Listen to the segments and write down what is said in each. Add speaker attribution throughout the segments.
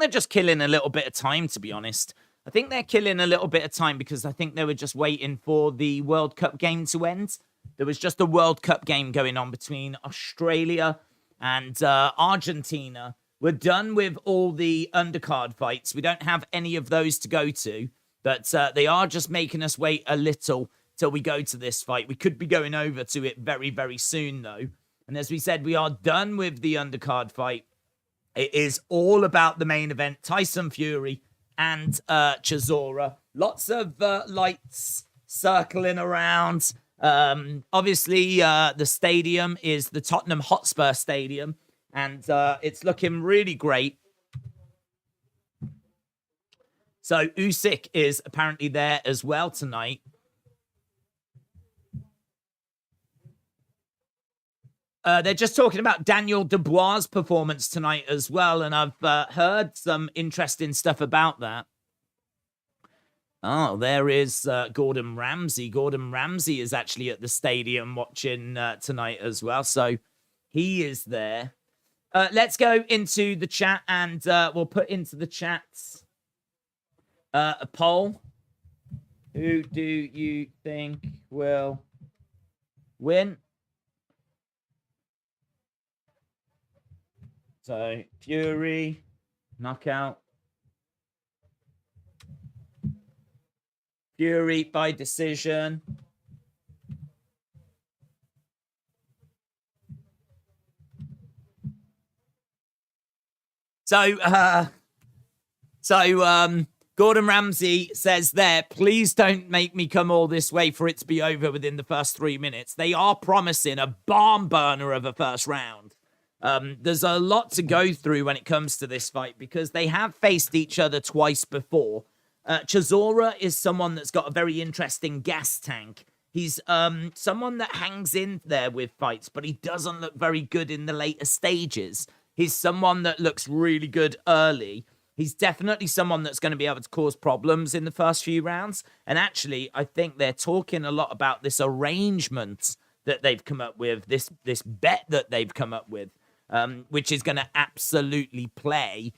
Speaker 1: they're just killing a little bit of time, to be honest. I think they're killing a little bit of time because I think they were just waiting for the World Cup game to end. There was just a World Cup game going on between Australia and Argentina. We're done with all the undercard fights. We don't have any of those to go to, but they are just making us wait a little till we go to this fight. We could be going over to it very, very soon, though. And as we said, we are done with the undercard fight. It is all about the main event, Tyson Fury and Chisora. Lots of lights circling around. Obviously, the stadium is the Tottenham Hotspur Stadium, and it's looking really great. So Usyk is apparently there as well tonight. They're just talking about Daniel Dubois' performance tonight as well, and I've heard some interesting stuff about that. Oh, there is Gordon Ramsay. Gordon Ramsay is actually at the stadium watching tonight as well, so he is there. Let's go into the chat, and we'll put into the chats a poll. Who do you think will win? So, Fury, knockout. Fury by decision. So, Gordon Ramsay says there, please don't make me come all this way for it to be over within the first 3 minutes. They are promising a barn burner of a first round. There's a lot to go through when it comes to this fight because they have faced each other twice before. Chisora is someone that's got a very interesting gas tank. He's someone that hangs in there with fights, but he doesn't look very good in the later stages. He's someone that looks really good early. He's definitely someone that's going to be able to cause problems in the first few rounds. And actually, I think they're talking a lot about this arrangement that they've come up with, this bet that they've come up with. Which is going to absolutely play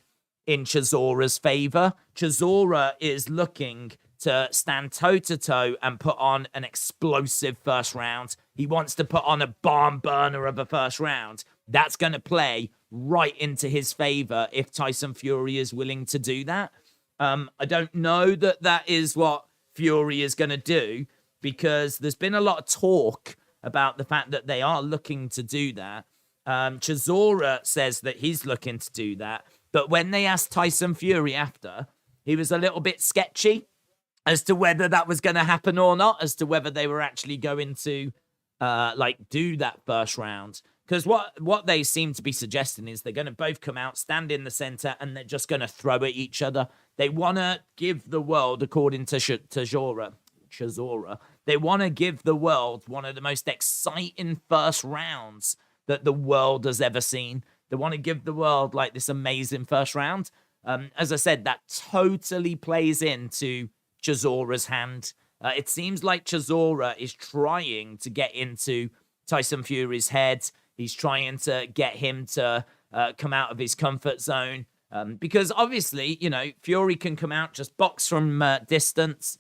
Speaker 1: in Chisora's favor. Chisora is looking to stand toe-to-toe and put on an explosive first round. He wants to put on a barn burner of a first round. That's going to play right into his favor if Tyson Fury is willing to do that. I don't know that is what Fury is going to do because there's been a lot of talk about the fact that they are looking to do that. Chisora says that he's looking to do that. But when they asked Tyson Fury after, he was a little bit sketchy as to whether that was going to happen or not, as to whether they were actually going to do that first round. Because what they seem to be suggesting is they're going to both come out, stand in the center, and they're just going to throw at each other. They want to give the world, according to Chisora, they want to give the world one of the most exciting first rounds that the world has ever seen. They want to give the world like this amazing first round. As I said, that totally plays into Chisora's hand. It seems like Chisora is trying to get into Tyson Fury's head. He's trying to get him to come out of his comfort zone. Because obviously, Fury can come out, just box from distance,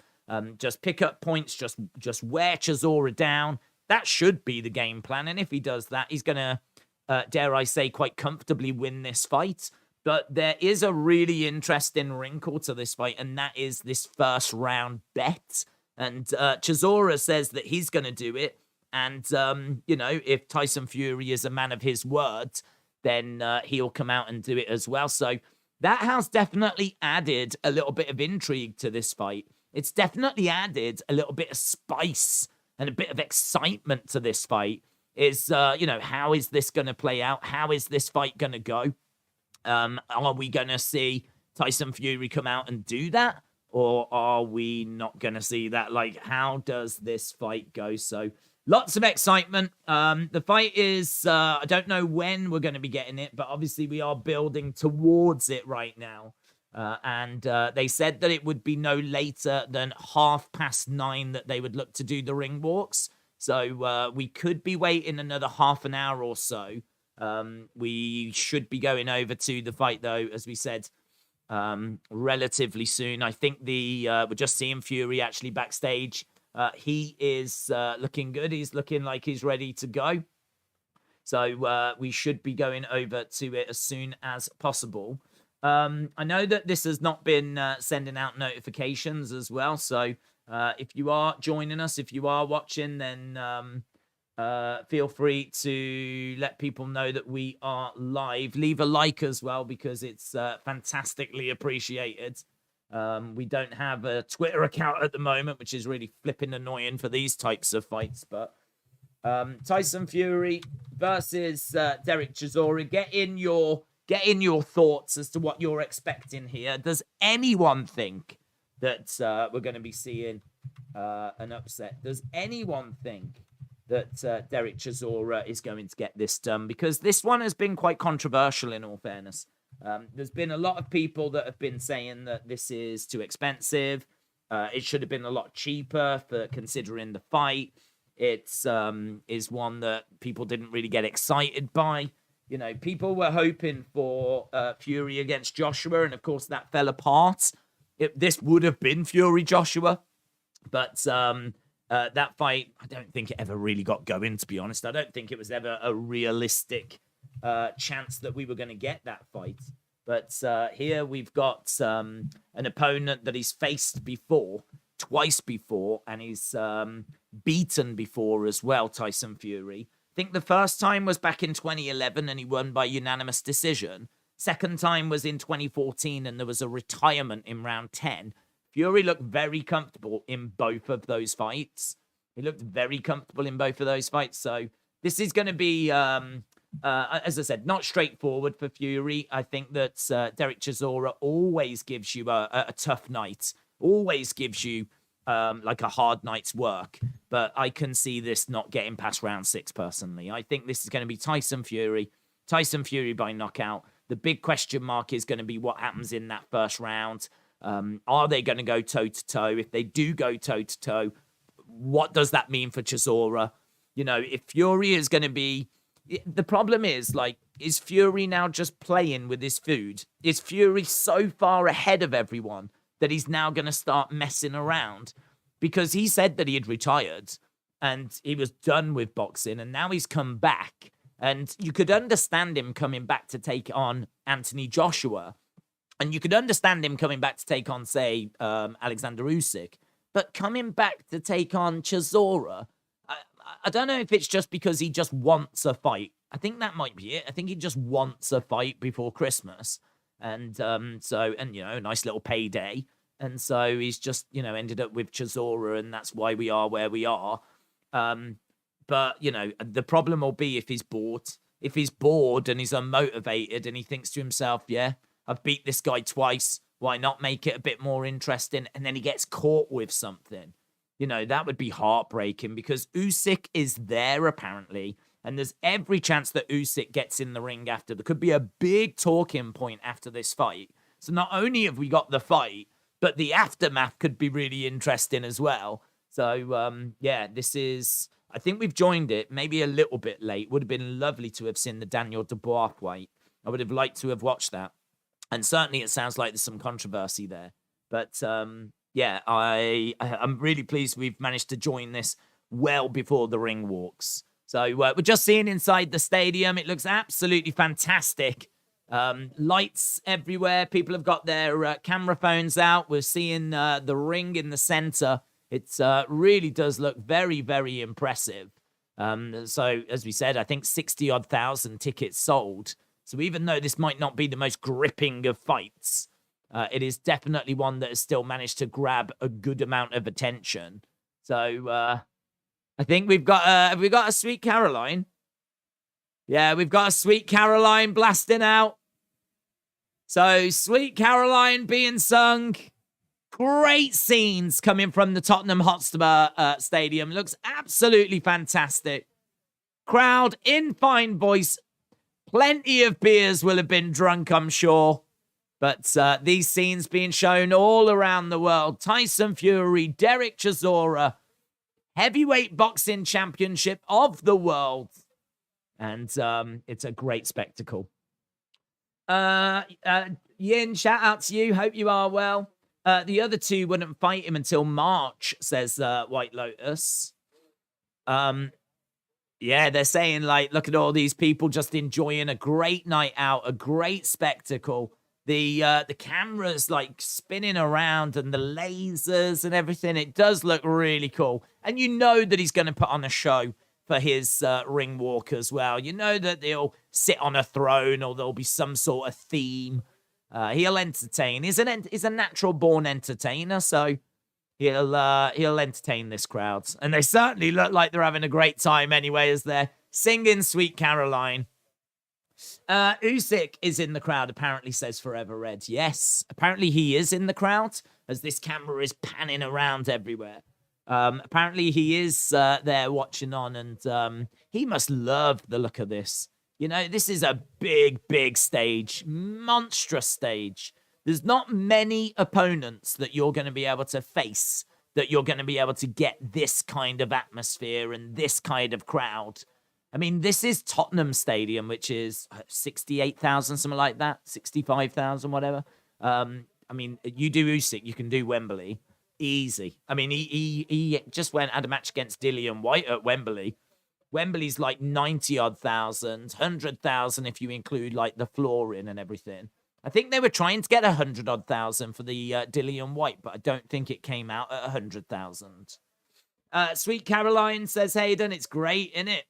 Speaker 1: just pick up points, just wear Chisora down. That should be the game plan. And if he does that, he's going to, dare I say, quite comfortably win this fight. But there is a really interesting wrinkle to this fight, and that is this first round bet. And Chisora says that he's going to do it. And, if Tyson Fury is a man of his word, then he'll come out and do it as well. So that has definitely added a little bit of intrigue to this fight. It's definitely added a little bit of spice and a bit of excitement to this fight. Is, how is this going to play out? How is this fight going to go? Are we going to see Tyson Fury come out and do that? Or are we not going to see that? How does this fight go? So, lots of excitement. The fight is, I don't know when we're going to be getting it, but obviously we are building towards it right now. And they said that it would be no later than 9:30 that they would look to do the ring walks. So we could be waiting another half an hour or so. We should be going over to the fight, though, as we said, relatively soon. I think we're just seeing Fury actually backstage. He is looking good. He's looking like he's ready to go. So we should be going over to it as soon as possible. I know that this has not been sending out notifications as well. So if you are joining us, if you are watching, then feel free to let people know that we are live. Leave a like as well, because it's fantastically appreciated. We don't have a Twitter account at the moment, which is really flipping annoying for these types of fights. But Tyson Fury versus Derek Chisora. Get in your thoughts as to what you're expecting here. Does anyone think that we're going to be seeing an upset? Does anyone think that Derek Chisora is going to get this done? Because this one has been quite controversial, in all fairness. There's been a lot of people that have been saying that this is too expensive. It should have been a lot cheaper for considering the fight. It's is one that people didn't really get excited by. You know, people were hoping for Fury against Joshua, and of course that fell apart. This would have been Fury Joshua, but that fight, I don't think it ever really got going, to be honest. I don't think it was ever a realistic chance that we were going to get that fight. But here we've got an opponent that he's faced before, twice before, and he's beaten before as well, Tyson Fury. I think the first time was back in 2011 and he won by unanimous decision. Second time was in 2014 and there was a retirement in round 10. Fury looked very comfortable in both of those fights. He looked very comfortable in both of those fights. So this is going to be, as I said, not straightforward for Fury. I think that Derek Chisora always gives you a tough night, always gives you like a hard night's work. But I can see this not getting past round 6, personally. I think this is going to be Tyson Fury by knockout. The big question mark is going to be what happens in that first round. Are they going to go toe-to-toe? If they do go toe-to-toe, what does that mean for Chisora? You know, if Fury is going to be... The problem is, like, is Fury now just playing with his food? Is Fury so far ahead of everyone that he's now going to start messing around? Because he said that he had retired and he was done with boxing, and now he's come back. And you could understand him coming back to take on Anthony Joshua. And you could understand him coming back to take on, say, Alexander Usyk. But coming back to take on Chisora, I don't know if it's just because he just wants a fight. I think that might be it. I think he just wants a fight before Christmas. And you know, a nice little payday. And so he's just, you know, ended up with Chisora, and that's why we are where we are. But, you know, the problem will be if he's bored. If he's bored and he's unmotivated and he thinks to himself, yeah, I've beat this guy twice, why not make it a bit more interesting? And then he gets caught with something. You know, that would be heartbreaking, because Usyk is there apparently, and there's every chance that Usyk gets in the ring after. There could be a big talking point after this fight. So not only have we got the fight, but the aftermath could be really interesting as well. So, yeah, this is... I think we've joined it maybe a little bit late. Would have been lovely to have seen the Daniel Dubois fight. I would have liked to have watched that. And certainly it sounds like there's some controversy there. But, yeah, I'm really pleased we've managed to join this well before the ring walks. So we're just seeing inside the stadium. It looks absolutely fantastic. Lights everywhere. People have got their camera phones out. We're seeing the ring in the center. It really does look very, very impressive. So, as we said, I think 60-odd thousand tickets sold. So even though this might not be the most gripping of fights, it is definitely one that has still managed to grab a good amount of attention. So I think we've got a Sweet Caroline. Yeah, we've got a Sweet Caroline blasting out. So Sweet Caroline being sung. Great scenes coming from the Tottenham Hotspur Stadium. Looks absolutely fantastic. Crowd in fine voice. Plenty of beers will have been drunk, I'm sure. But these scenes being shown all around the world. Tyson Fury, Derek Chisora, heavyweight boxing championship of the world. And it's a great spectacle. Yin, shout out to you. Hope you are well. The other two wouldn't fight him until March, says White Lotus. Yeah, they're saying, like, look at all these people just enjoying a great night out, a great spectacle. The cameras, like, spinning around and the lasers and everything. It does look really cool. And you know that he's going to put on a show for his ring walk as well. You know that they'll sit on a throne or there'll be some sort of theme. He'll entertain. He's a natural-born entertainer, so he'll entertain this crowd. And they certainly look like they're having a great time anyway as they're singing Sweet Caroline. Usyk is in the crowd, apparently, says Forever Red. Yes, apparently he is in the crowd as this camera is panning around everywhere. Apparently he is there watching on, and he must love the look of this. You know, this is a big, big stage, monstrous stage. There's not many opponents that you're going to be able to face, that you're going to be able to get this kind of atmosphere and this kind of crowd. I mean, this is Tottenham Stadium, which is 68,000, something like that, 65,000, whatever. I mean, you do Usyk, you can do Wembley. Easy. I mean, he just had a match against Dillian White at Wembley. Wembley's like 90-odd thousand, 100,000 if you include like the flooring and everything. I think they were trying to get 100-odd thousand for the Dillian White, but I don't think it came out at 100,000. Sweet Caroline says, Hayden, it's great, innit?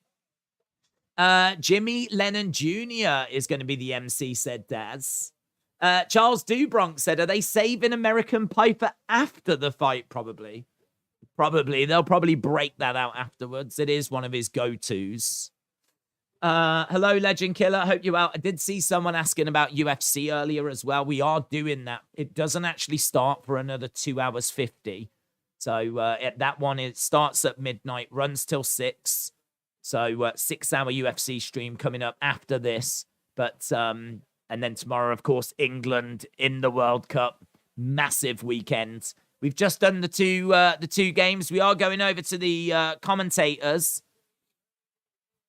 Speaker 1: Jimmy Lennon Jr. is going to be the MC, said Daz. Charles Dubronk said, are they saving American Piper after the fight? Probably. They'll probably break that out afterwards. It is one of his go-tos. Hello, Legend Killer. Hope you're out. I did see someone asking about UFC earlier as well. We are doing that. It doesn't actually start for another 2 hours 50. So that one, it starts at midnight, runs till 6. So 6-hour UFC stream coming up after this. But and then tomorrow, of course, England in the World Cup. Massive weekend. We've just done the two games. We are going over to the commentators.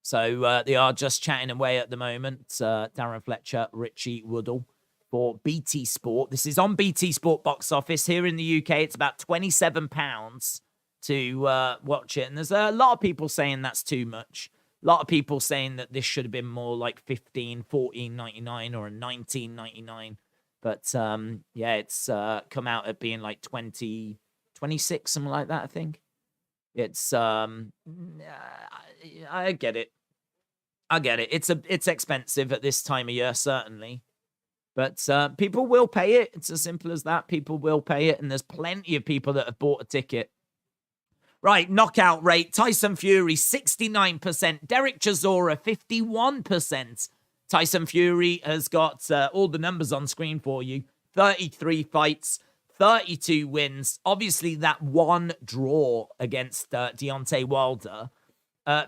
Speaker 1: So they are just chatting away at the moment. Darren Fletcher, Richie Woodall for BT Sport. This is on BT Sport box office. Here in the UK, it's about £27 to watch it. And there's a lot of people saying that's too much. A lot of people saying that this should have been more like $15, $14.99 or a $19.99. But yeah, it's come out at being like 20, 26, something like that, I think. It's I get it. I get it. It's expensive at this time of year, certainly. But people will pay it. It's as simple as that. People will pay it, and there's plenty of people that have bought a ticket. Right, knockout rate. Tyson Fury, 69%. Derek Chisora, 51%. Tyson Fury has got all the numbers on screen for you. 33 fights, 32 wins. Obviously, that one draw against Deontay Wilder.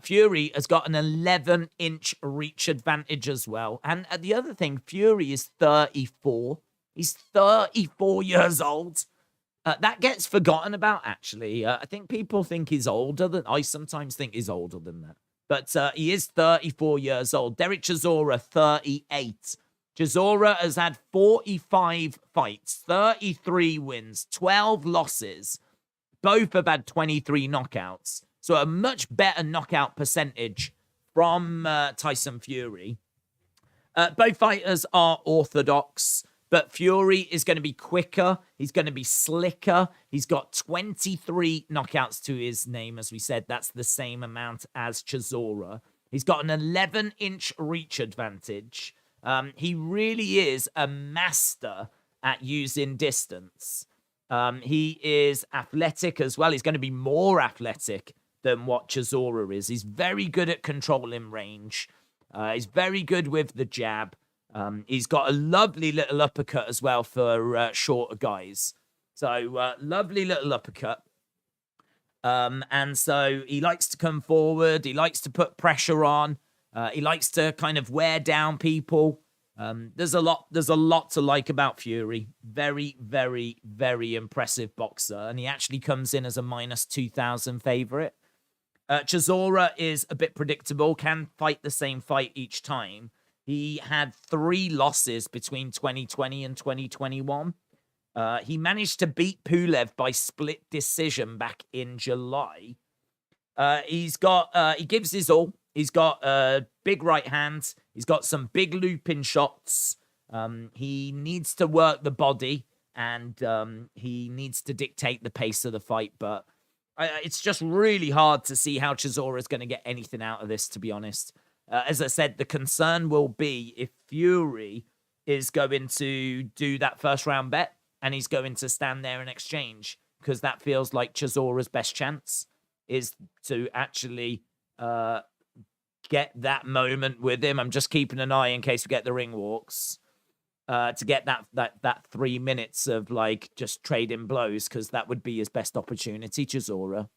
Speaker 1: Fury has got an 11-inch reach advantage as well. And the other thing, Fury is 34. He's 34 years old. That gets forgotten about, actually. I think people think he's older than... I sometimes think he's older than that. But he is 34 years old. Derek Chisora, 38. Chisora has had 45 fights, 33 wins, 12 losses. Both have had 23 knockouts. So a much better knockout percentage from Tyson Fury. Both fighters are orthodox, but Fury is going to be quicker. He's going to be slicker. He's got 23 knockouts to his name. As we said, that's the same amount as Chisora. He's got an 11-inch reach advantage. He really is a master at using distance. He is athletic as well. He's going to be more athletic than what Chisora is. He's very good at controlling range. He's very good with the jab. He's got a lovely little uppercut as well for shorter guys. So, lovely little uppercut. And so he likes to come forward. He likes to put pressure on. He likes to kind of wear down people. There's a lot to like about Fury. Very, very, very impressive boxer. And he actually comes in as a minus 2,000 favorite. Chisora is a bit predictable, can fight the same fight each time. He had 3 losses between 2020 and 2021. He managed to beat Pulev by split decision back in July. He gives his all. He's got a big right hand. He's got some big looping shots. He needs to work the body, and he needs to dictate the pace of the fight. But it's just really hard to see how Chisora is going to get anything out of this, to be honest. As I said, the concern will be if Fury is going to do that first round bet and he's going to stand there and exchange, because that feels like Chisora's best chance is to actually get that moment with him. I'm just keeping an eye in case we get the ring walks to get that 3 minutes of like just trading blows, because that would be his best opportunity, Chisora.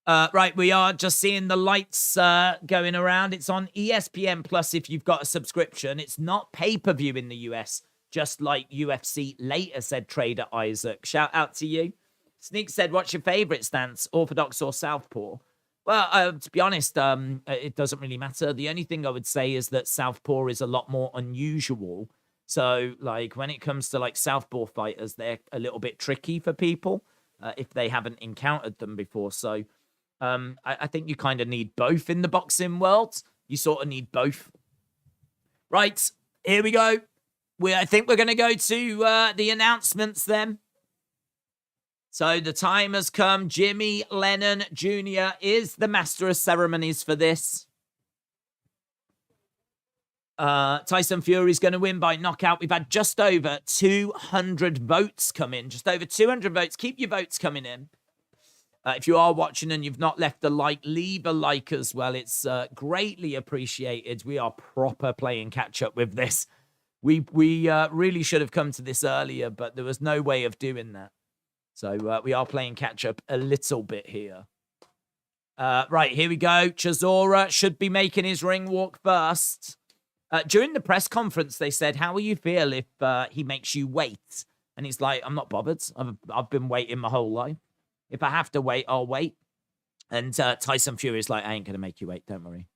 Speaker 1: Right, we are just seeing the lights going around. It's on ESPN Plus if you've got a subscription. It's not pay-per-view in the US, just like UFC later, said Trader Isaac. Shout out to you. Sneak said, what's your favorite stance, orthodox or southpaw? Well, to be honest, it doesn't really matter. The only thing I would say is that southpaw is a lot more unusual. So, like, when it comes to, like, southpaw fighters, they're a little bit tricky for people if they haven't encountered them before. So, I think you kind of need both in the boxing world. You sort of need both. Right, here we go. I think we're going to go to the announcements then. So the time has come. Jimmy Lennon Jr. is the master of ceremonies for this. Tyson Fury is going to win by knockout. We've had just over 200 votes come in. Just over 200 votes. Keep your votes coming in. If you are watching and you've not left a like, leave a like as well. It's greatly appreciated. We are proper playing catch up with this. We really should have come to this earlier, but there was no way of doing that. So we are playing catch up a little bit here. Right, here we go. Chisora should be making his ring walk first. During the press conference, they said, how will you feel if he makes you wait? And he's like, I'm not bothered. I've been waiting my whole life. If I have to wait, I'll wait. And Tyson Fury is like, I ain't going to make you wait. Don't worry.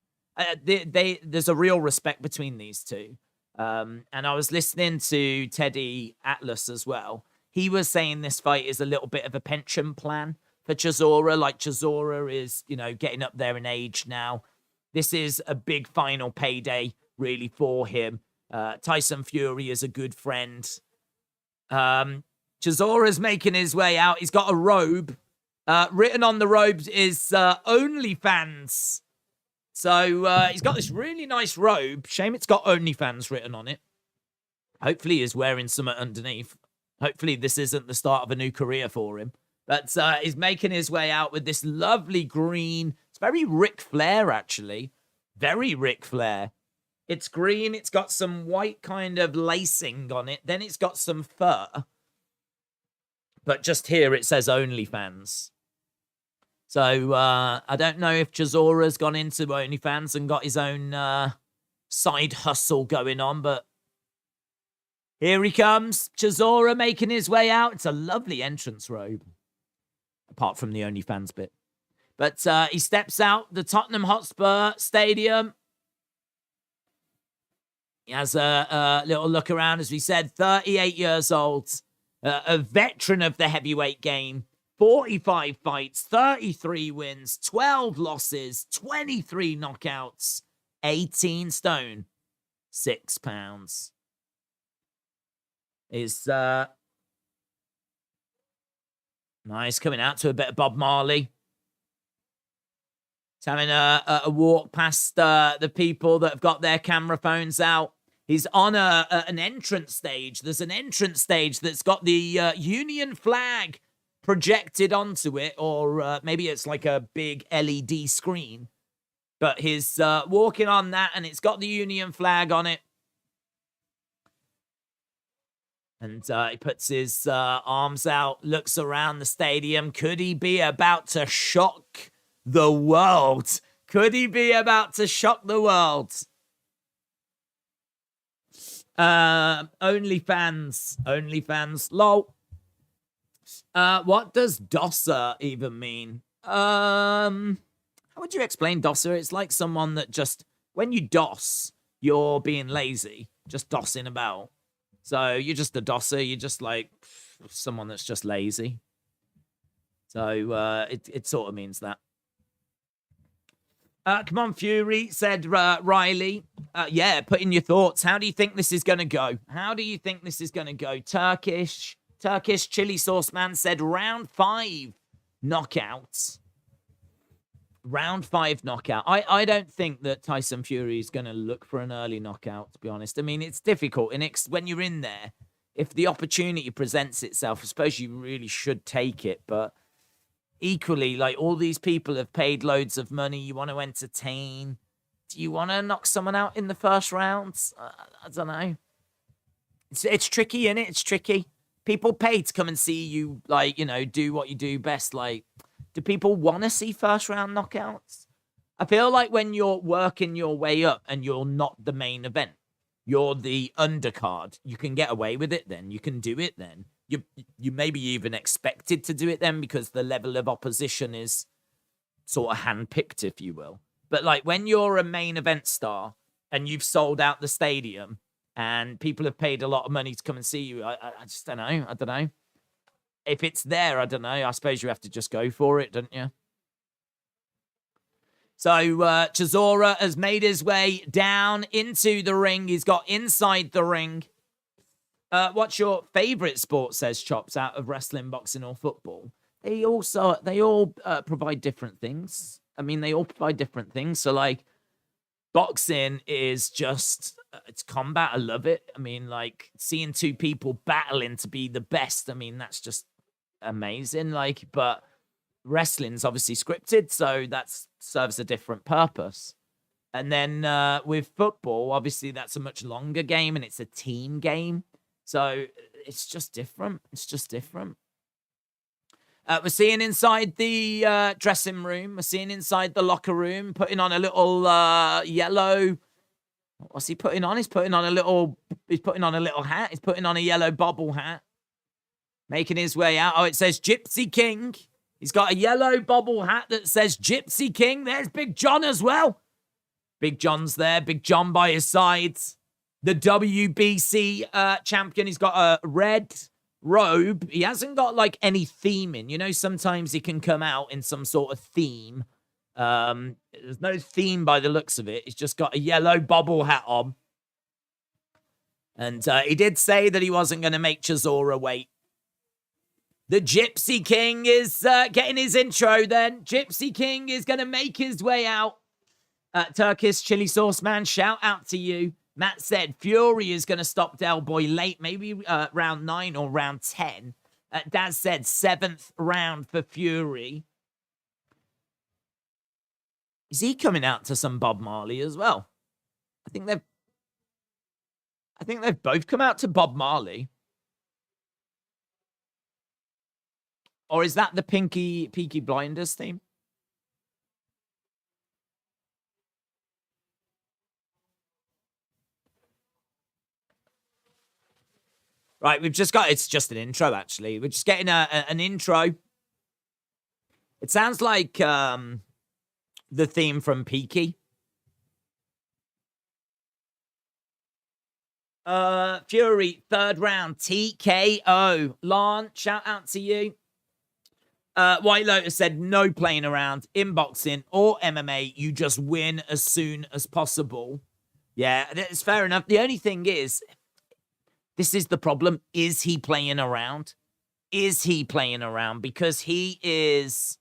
Speaker 1: There's a real respect between these two. And I was listening to Teddy Atlas as well. He was saying this fight is a little bit of a pension plan for Chisora. Like, Chisora is, getting up there in age now. This is a big final payday, really, for him. Tyson Fury is a good friend. Chisora's making his way out. He's got a robe. Written on the robe is OnlyFans. So he's got this really nice robe. Shame it's got OnlyFans written on it. Hopefully he's wearing something underneath. Hopefully this isn't the start of a new career for him. But he's making his way out with this lovely green. It's very Ric Flair, actually. Very Ric Flair. It's green. It's got some white kind of lacing on it. Then it's got some fur. But just here it says OnlyFans. So I don't know if Chisora's gone into OnlyFans and got his own side hustle going on, but here he comes. Chisora making his way out. It's a lovely entrance robe, apart from the OnlyFans bit. But he steps out the Tottenham Hotspur Stadium. He has a little look around, as we said, 38 years old, a veteran of the heavyweight game, 45 fights, 33 wins, 12 losses, 23 knockouts, 18 stone, 6 pounds. Is nice, coming out to a bit of Bob Marley. He's having a walk past the people that have got their camera phones out. He's on an entrance stage. There's an entrance stage that's got the Union flag projected onto it, or maybe it's like a big LED screen. But he's walking on that, and it's got the Union flag on it. And he puts his arms out, looks around the stadium. Could he be about to shock the world? Could he be about to shock the world? OnlyFans, lol. What does dosser even mean? How would you explain dosser? It's like someone that just when you DOS, you're being lazy, just dossing about. So you're just a dosser. You're just like someone that's just lazy. So it sort of means that. Come on, Fury, said Riley. Yeah, put in your thoughts. How do you think this is going to go? How do you think this is going to go? Turkish chili sauce man said round 5 knockouts. Round 5 knockout. I don't think that Tyson Fury is going to look for an early knockout, to be honest. I mean, it's difficult. And when you're in there, if the opportunity presents itself, I suppose you really should take it. But equally, like, all these people have paid loads of money. You want to entertain. Do you want to knock someone out in the first round? I don't know. It's tricky, innit? It's tricky. People pay to come and see you, like, do what you do best. Like, do people want to see first round knockouts? I feel like when you're working your way up and you're not the main event, you're the undercard, you can get away with it then. You can do it then. You maybe even expected to do it then because the level of opposition is sort of handpicked, if you will. But like when you're a main event star and you've sold out the stadium and people have paid a lot of money to come and see you, I just don't know. I don't know. If it's there, I don't know. I suppose you have to just go for it, don't you? So Chisora has made his way down into the ring. He's got inside the ring. What's your favorite sport, says Chops, out of wrestling, boxing, or football? They all provide different things. I mean, they all provide different things. So, like, boxing is just, it's combat. I love it. I mean, like, seeing two people battling to be the best, I mean, that's just amazing. Like, but wrestling's obviously scripted, so that serves a different purpose. And then with football, obviously, that's a much longer game, and it's a team game. So it's just different. It's just different. We're seeing inside the dressing room. We're seeing inside the locker room, putting on a little yellow. What's he putting on? He's putting on a little hat. He's putting on a yellow bobble hat. Making his way out. Oh, it says Gypsy King. He's got a yellow bobble hat that says Gypsy King. There's Big John as well. Big John's there. Big John by his sides. The WBC champion. He's got a red robe. He hasn't got like any theming. You know, sometimes he can come out in some sort of theme. There's no theme by the looks of it. He's just got a yellow bobble hat on. And he did say that he wasn't going to make Chisora wait. The Gypsy King is getting his intro then. Gypsy King is going to make his way out. Turkish chili sauce man, shout out to you. Matt said Fury is going to stop Del Boy late, maybe round 9 or round 10. Daz said 7th round for Fury. Is he coming out to some Bob Marley as well? I think they've both come out to Bob Marley. Or is that the Peaky Blinders theme? Right, we've just got, it's just an intro, actually. We're just getting an intro. It sounds like the theme from Peaky. Fury, 3rd round, TKO. Lon, shout out to you. White Lotus said no playing around in boxing or MMA. You just win as soon as possible. Yeah, it's fair enough. The only thing is, this is the problem. Is he playing around? Is he playing around? Because he is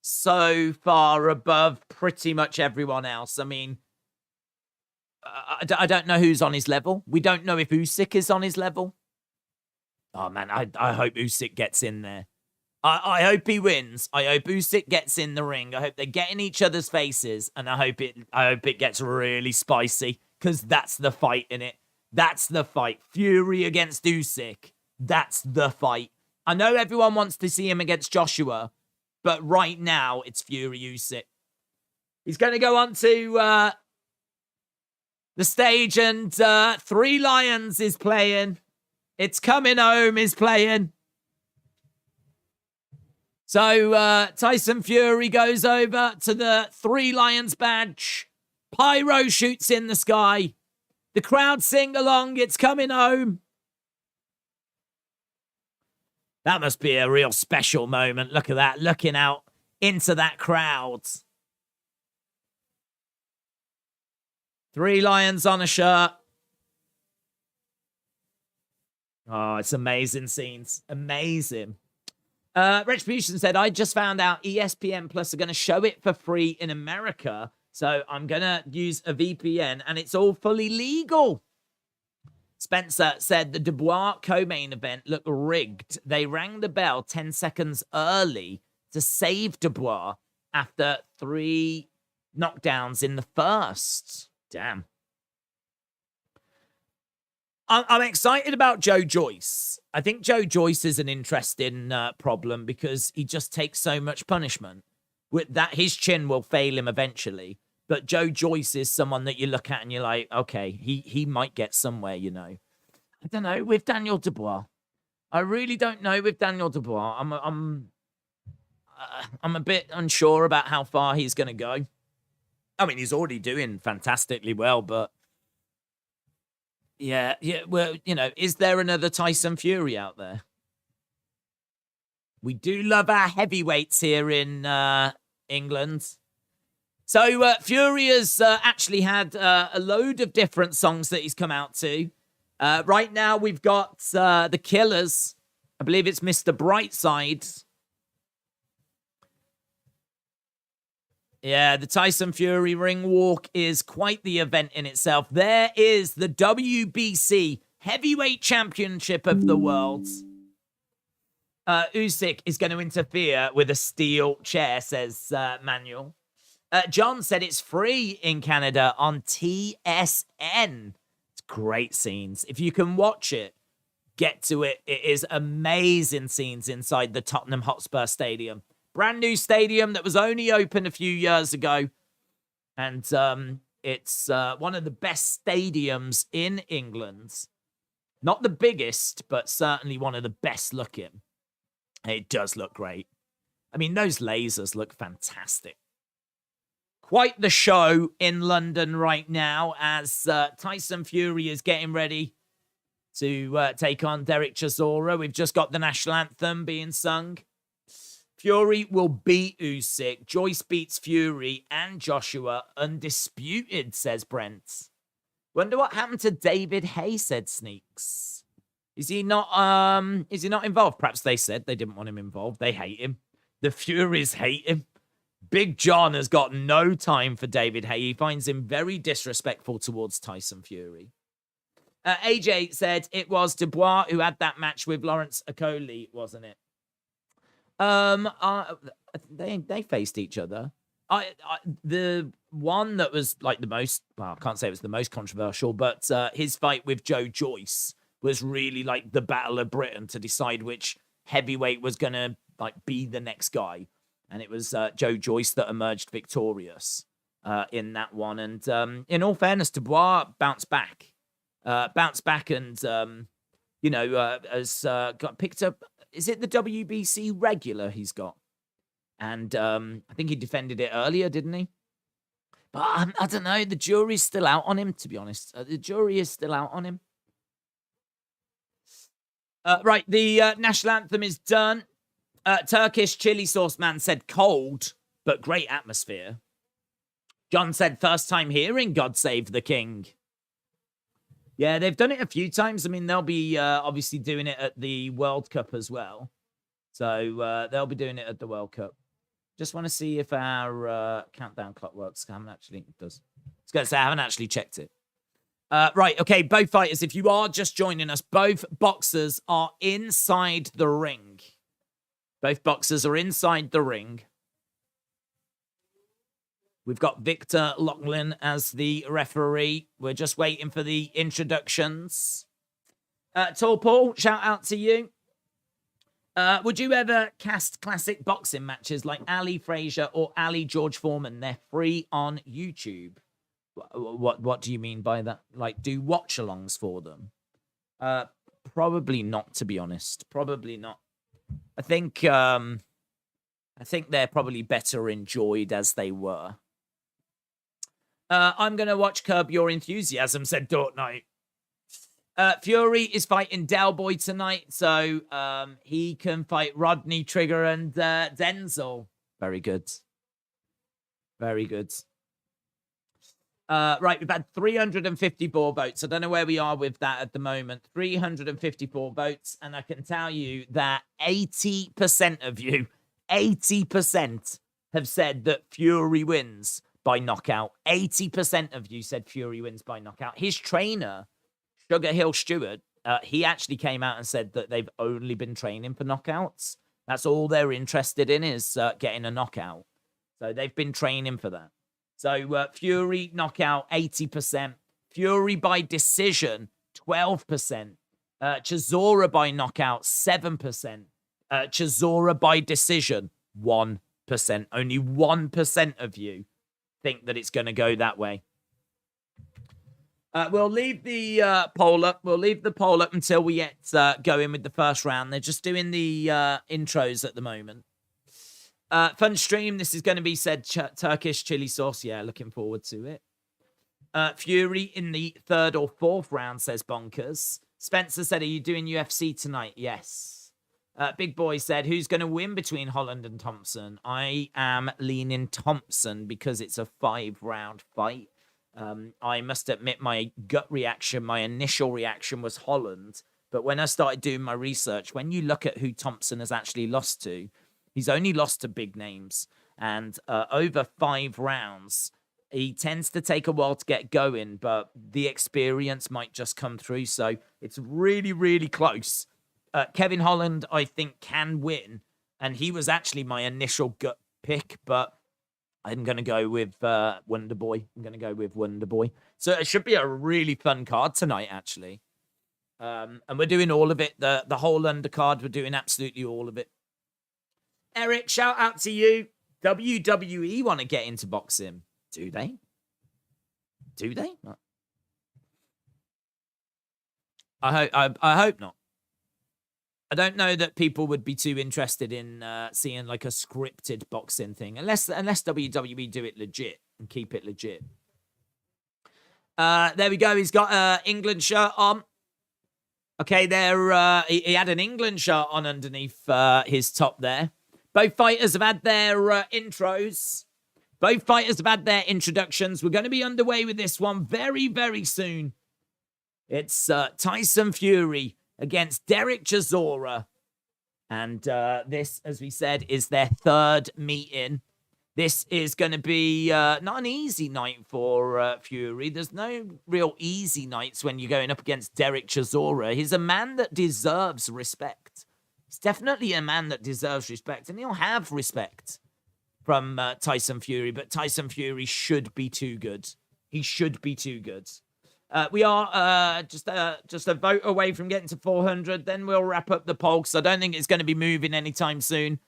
Speaker 1: so far above pretty much everyone else. I mean, I don't know who's on his level. We don't know if Usyk is on his level. Oh, man, I hope Usyk gets in there. I hope he wins. I hope Usyk gets in the ring. I hope they get in each other's faces, and I hope it gets really spicy, because that's the fight in it. That's the fight. Fury against Usyk. That's the fight. I know everyone wants to see him against Joshua, but right now it's Fury Usyk. He's going to go on to the stage, and Three Lions is playing. It's Coming Home is playing. So Tyson Fury goes over to the Three Lions badge. Pyro shoots in the sky. The crowd sing along. It's coming home. That must be a real special moment. Look at that, looking out into that crowd. 3 lions on a shirt. Oh, it's amazing scenes. Amazing. Retribution said, I just found out ESPN Plus are going to show it for free in America. So I'm going to use a VPN and it's all fully legal. Spencer said the Dubois co-main event looked rigged. They rang the bell 10 seconds early to save Dubois after 3 knockdowns in the first. Damn. I'm excited about Joe Joyce. I think Joe Joyce is an interesting problem because he just takes so much punishment. With that, his chin will fail him eventually. But Joe Joyce is someone that you look at and you're like, okay, he might get somewhere, you know. I don't know with Daniel Dubois. I really don't know with Daniel Dubois. I'm a bit unsure about how far he's going to go. I mean, he's already doing fantastically well, but yeah. Well, you know, is there another Tyson Fury out there? We do love our heavyweights here in England. So Fury has actually had a load of different songs that he's come out to. Right now, we've got The Killers. I believe it's Mr. Brightside. Yeah, the Tyson Fury ring walk is quite the event in itself. There is the WBC Heavyweight Championship of the world. Usyk is going to interfere with a steel chair, says Manuel. John said it's free in Canada on TSN. It's great scenes. If you can watch it, get to it. It is amazing scenes inside the Tottenham Hotspur Stadium. Brand new stadium that was only open a few years ago. And it's one of the best stadiums in England. Not the biggest, but certainly one of the best looking. It does look great. I mean, those lasers look fantastic. Quite the show in London right now as Tyson Fury is getting ready to take on Derek Chisora. We've just got the national anthem being sung. Fury will beat Usyk. Joyce beats Fury and Joshua undisputed, says Brent. Wonder what happened to David Hay, said Sneaks. Is he not involved? Perhaps they said they didn't want him involved. They hate him. The Furies hate him. Big John has got no time for David Hay. He finds him very disrespectful towards Tyson Fury. AJ said it was Dubois who had that match with Lawrence Okoli, wasn't it? They faced each other. The one that was like the most, well, I can't say it was the most controversial, but his fight with Joe Joyce was really like the Battle of Britain to decide which heavyweight was gonna like be the next guy, and it was Joe Joyce that emerged victorious in that one. And in all fairness, Dubois bounced back, and has got picked up. Is it the WBC regular he's got? And I think he defended it earlier, didn't he? But I don't know. The jury's still out on him, to be honest. The jury is still out on him. Right, the national anthem is done. Turkish chili sauce man said cold, but great atmosphere. John said first time hearing God Save the King. Yeah, they've done it a few times. I mean, they'll be obviously doing it at the World Cup as well. So they'll be doing it at the World Cup. Just want to see if our countdown clock works. I haven't actually, it does. I was going to say, I haven't actually checked it. Right, okay, both fighters, if you are just joining us, both boxers are inside the ring. Both boxers are inside the ring. We've got Victor Lachlan as the referee. We're just waiting for the introductions. Tall Paul, shout out to you. Would you ever cast classic boxing matches like Ali Frazier or Ali George Foreman? They're free on YouTube. What do you mean by that? Like, do watch-alongs for them? Probably not, to be honest. Probably not. I think they're probably better enjoyed as they were. I'm going to watch Curb Your Enthusiasm, said Dort Knight. Fury is fighting Del Boy tonight, so he can fight Rodney, Trigger, and Denzel. Very good. Very good. Right, we've had 354 votes. I don't know where we are with that at the moment. 354 votes, and I can tell you that 80% of you, 80% have said that Fury wins by knockout. 80% of you said Fury wins by knockout. His trainer, Sugar Hill Stewart, he actually came out and said that they've only been training for knockouts. That's all they're interested in is getting a knockout. So they've been training for that. So Fury knockout, 80%. Fury by decision, 12%. Chisora by knockout, 7%. Chisora by decision, 1%. Only 1% of you think that it's going to go that way. We'll leave the poll up. We'll leave the poll up until we get going with the first round. They're just doing the intros at the moment. Fun stream. This is going to be said Turkish chili sauce. Yeah, looking forward to it. Fury in the 3rd or 4th round, says Bonkers. Spencer said, are you doing UFC tonight? Yes. Big Boy said, who's going to win between Holland and Thompson? I am leaning Thompson because it's a 5-round fight. I must admit my gut reaction, my initial reaction was Holland. But when I started doing my research, when you look at who Thompson has actually lost to, he's only lost to big names. And over 5 rounds, he tends to take a while to get going, but the experience might just come through. So it's really, really close. Kevin Holland, I think, can win. And he was actually my initial gut pick, but I'm going to go with Wonder Boy. I'm going to go with Wonder Boy. So it should be a really fun card tonight, actually. And we're doing all of it. The whole undercard, we're doing absolutely all of it. Eric, shout out to you. WWE want to get into boxing. Do they? Do they? I hope not. I don't know that people would be too interested in seeing like a scripted boxing thing, unless WWE do it legit and keep it legit. There we go. He's got an England shirt on. Okay, there. He had an England shirt on underneath his top there. Both fighters have had their intros. Both fighters have had their introductions. We're going to be underway with this one very, very soon. It's Tyson Fury against Derek Chisora. And this, as we said, is their 3rd meeting. This is going to be not an easy night for Fury. There's no real easy nights when you're going up against Derek Chisora. He's a man that deserves respect. He's definitely a man that deserves respect, and he'll have respect from Tyson Fury, but Tyson Fury should be too good. He should be too good. We are just a vote away from getting to 400. Then we'll wrap up the poll, because I don't think it's going to be moving anytime soon.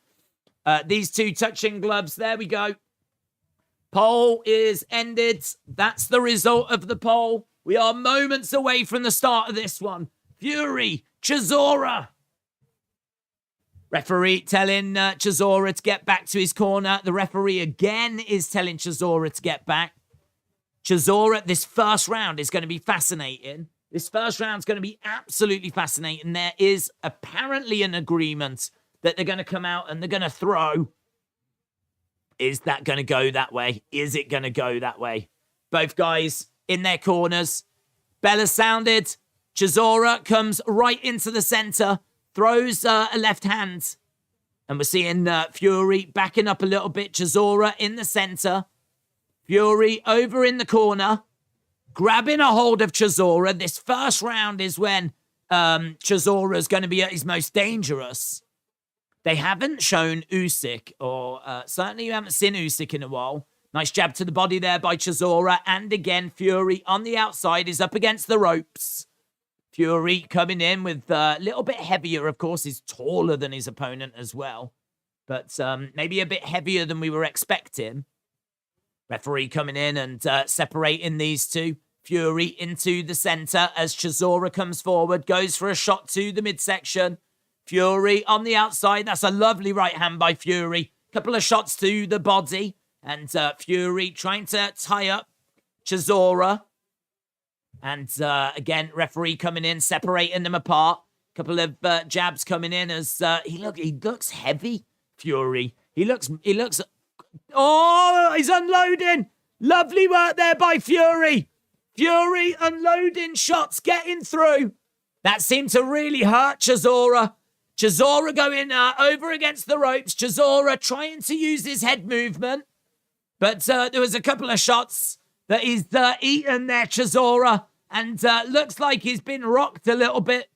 Speaker 1: These two touching gloves. There we go. Poll is ended. That's the result of the poll. We are moments away from the start of this one. Fury, Chisora. Referee telling Chisora to get back to his corner. The referee again is telling Chisora to get back. Chisora, this first round is going to be fascinating. This first round is going to be absolutely fascinating. There is apparently an agreement that they're going to come out and they're going to throw. Is that going to go that way? Is it going to go that way? Both guys in their corners. Bella sounded. Chisora comes right into the center. Throws a left hand. And we're seeing Fury backing up a little bit. Chisora in the center. Fury over in the corner. Grabbing a hold of Chisora. This first round is when Chisora is going to be at his most dangerous. They haven't shown Usyk, or certainly you haven't seen Usyk in a while. Nice jab to the body there by Chisora. And again, Fury on the outside is up against the ropes. Fury coming in with a little bit heavier, of course. He's taller than his opponent as well. But maybe a bit heavier than we were expecting. Referee coming in and separating these two. Fury into the center as Chisora comes forward. Goes for a shot to the midsection. Fury on the outside. That's a lovely right hand by Fury. Couple of shots to the body. And Fury trying to tie up Chisora. And again, referee coming in, separating them apart. Couple of jabs coming in as he looks heavy, Fury. He looks. Oh, he's unloading. Lovely work there by Fury. Fury unloading shots, getting through. That seemed to really hurt Chisora. Chisora going over against the ropes. Chisora trying to use his head movement. But there was a couple of shots that he's eaten there, Chisora. And looks like he's been rocked a little bit.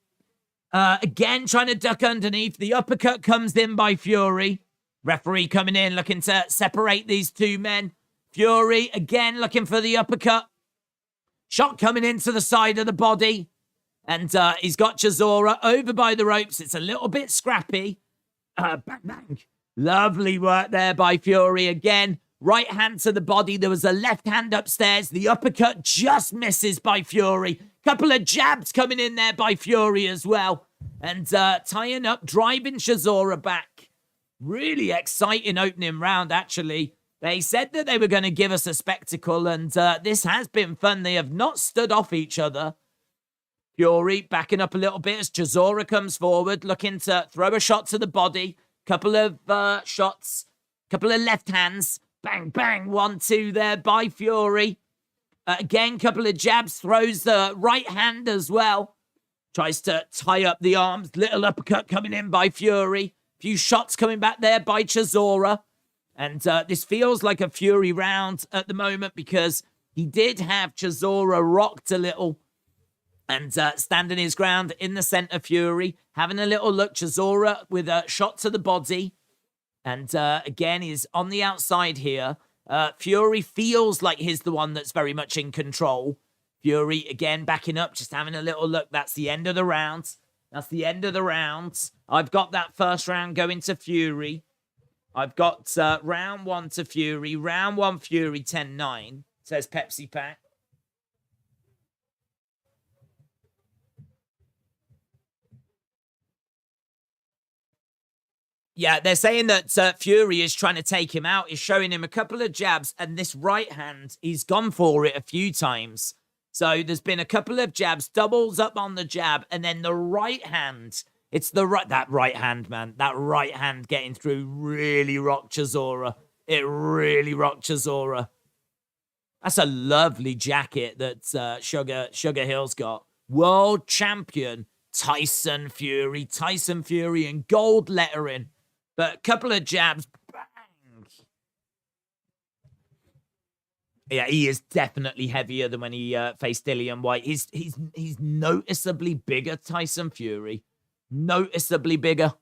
Speaker 1: Again, trying to duck underneath. The uppercut comes in by Fury. Referee coming in, looking to separate these two men. Fury, again, looking for the uppercut. Shot coming into the side of the body. And he's got Chisora over by the ropes. It's a little bit scrappy. Bang, bang. Lovely work there by Fury again. Right hand to the body. There was a left hand upstairs. The uppercut just misses by Fury. Couple of jabs coming in there by Fury as well. And tying up, driving Chisora back. Really exciting opening round, actually. They said that they were going to give us a spectacle, and this has been fun. They have not stood off each other. Fury backing up a little bit as Chisora comes forward, looking to throw a shot to the body. Couple of shots, couple of left hands. Bang, bang, 1-2 there by Fury. Again, couple of jabs, throws the right hand as well. Tries to tie up the arms. Little uppercut coming in by Fury. Few shots coming back there by Chisora. And this feels like a Fury round at the moment because he did have Chisora rocked a little. And standing his ground in the center, Fury. Having a little look, Chisora with a shot to the body. And again, he's on the outside here. Fury feels like he's the one that's very much in control. Fury, again, backing up, just having a little look. That's the end of the round. That's the end of the round. I've got that first round going to Fury. I've got round 1 to Fury. Round 1, Fury, 10-9, says Pepsi Pack. Yeah, they're saying that Fury is trying to take him out. He's showing him a couple of jabs, and this right hand, he's gone for it a few times. So there's been a couple of jabs, doubles up on the jab, and then the right hand. It's that right hand, man. That right hand getting through really rocked Chisora. It really rocked Chisora. That's a lovely jacket that Sugar Hill's got. World champion Tyson Fury. Tyson Fury in gold lettering. But a couple of jabs, bang. Yeah, he is definitely heavier than when he faced Dillian White. He's noticeably bigger, Tyson Fury. Noticeably bigger.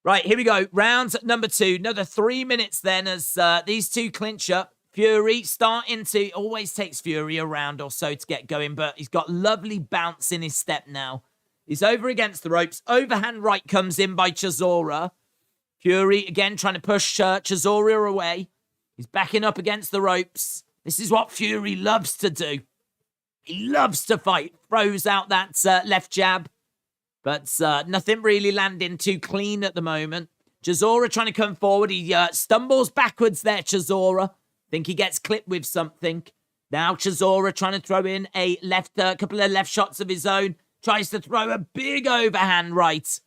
Speaker 1: Right, here we go. Round number 2. Another 3 minutes then as these two clinch up. Fury starting to... Always takes Fury a round or so to get going, but he's got lovely bounce in his step now. He's over against the ropes. Overhand right comes in by Chisora. Fury, again, trying to push Chisora away. He's backing up against the ropes. This is what Fury loves to do. He loves to fight. Throws out that left jab. But nothing really landing too clean at the moment. Chisora trying to come forward. He stumbles backwards there, Chisora. Think he gets clipped with something. Now Chisora trying to throw in a couple of left shots of his own. Tries to throw a big overhand right.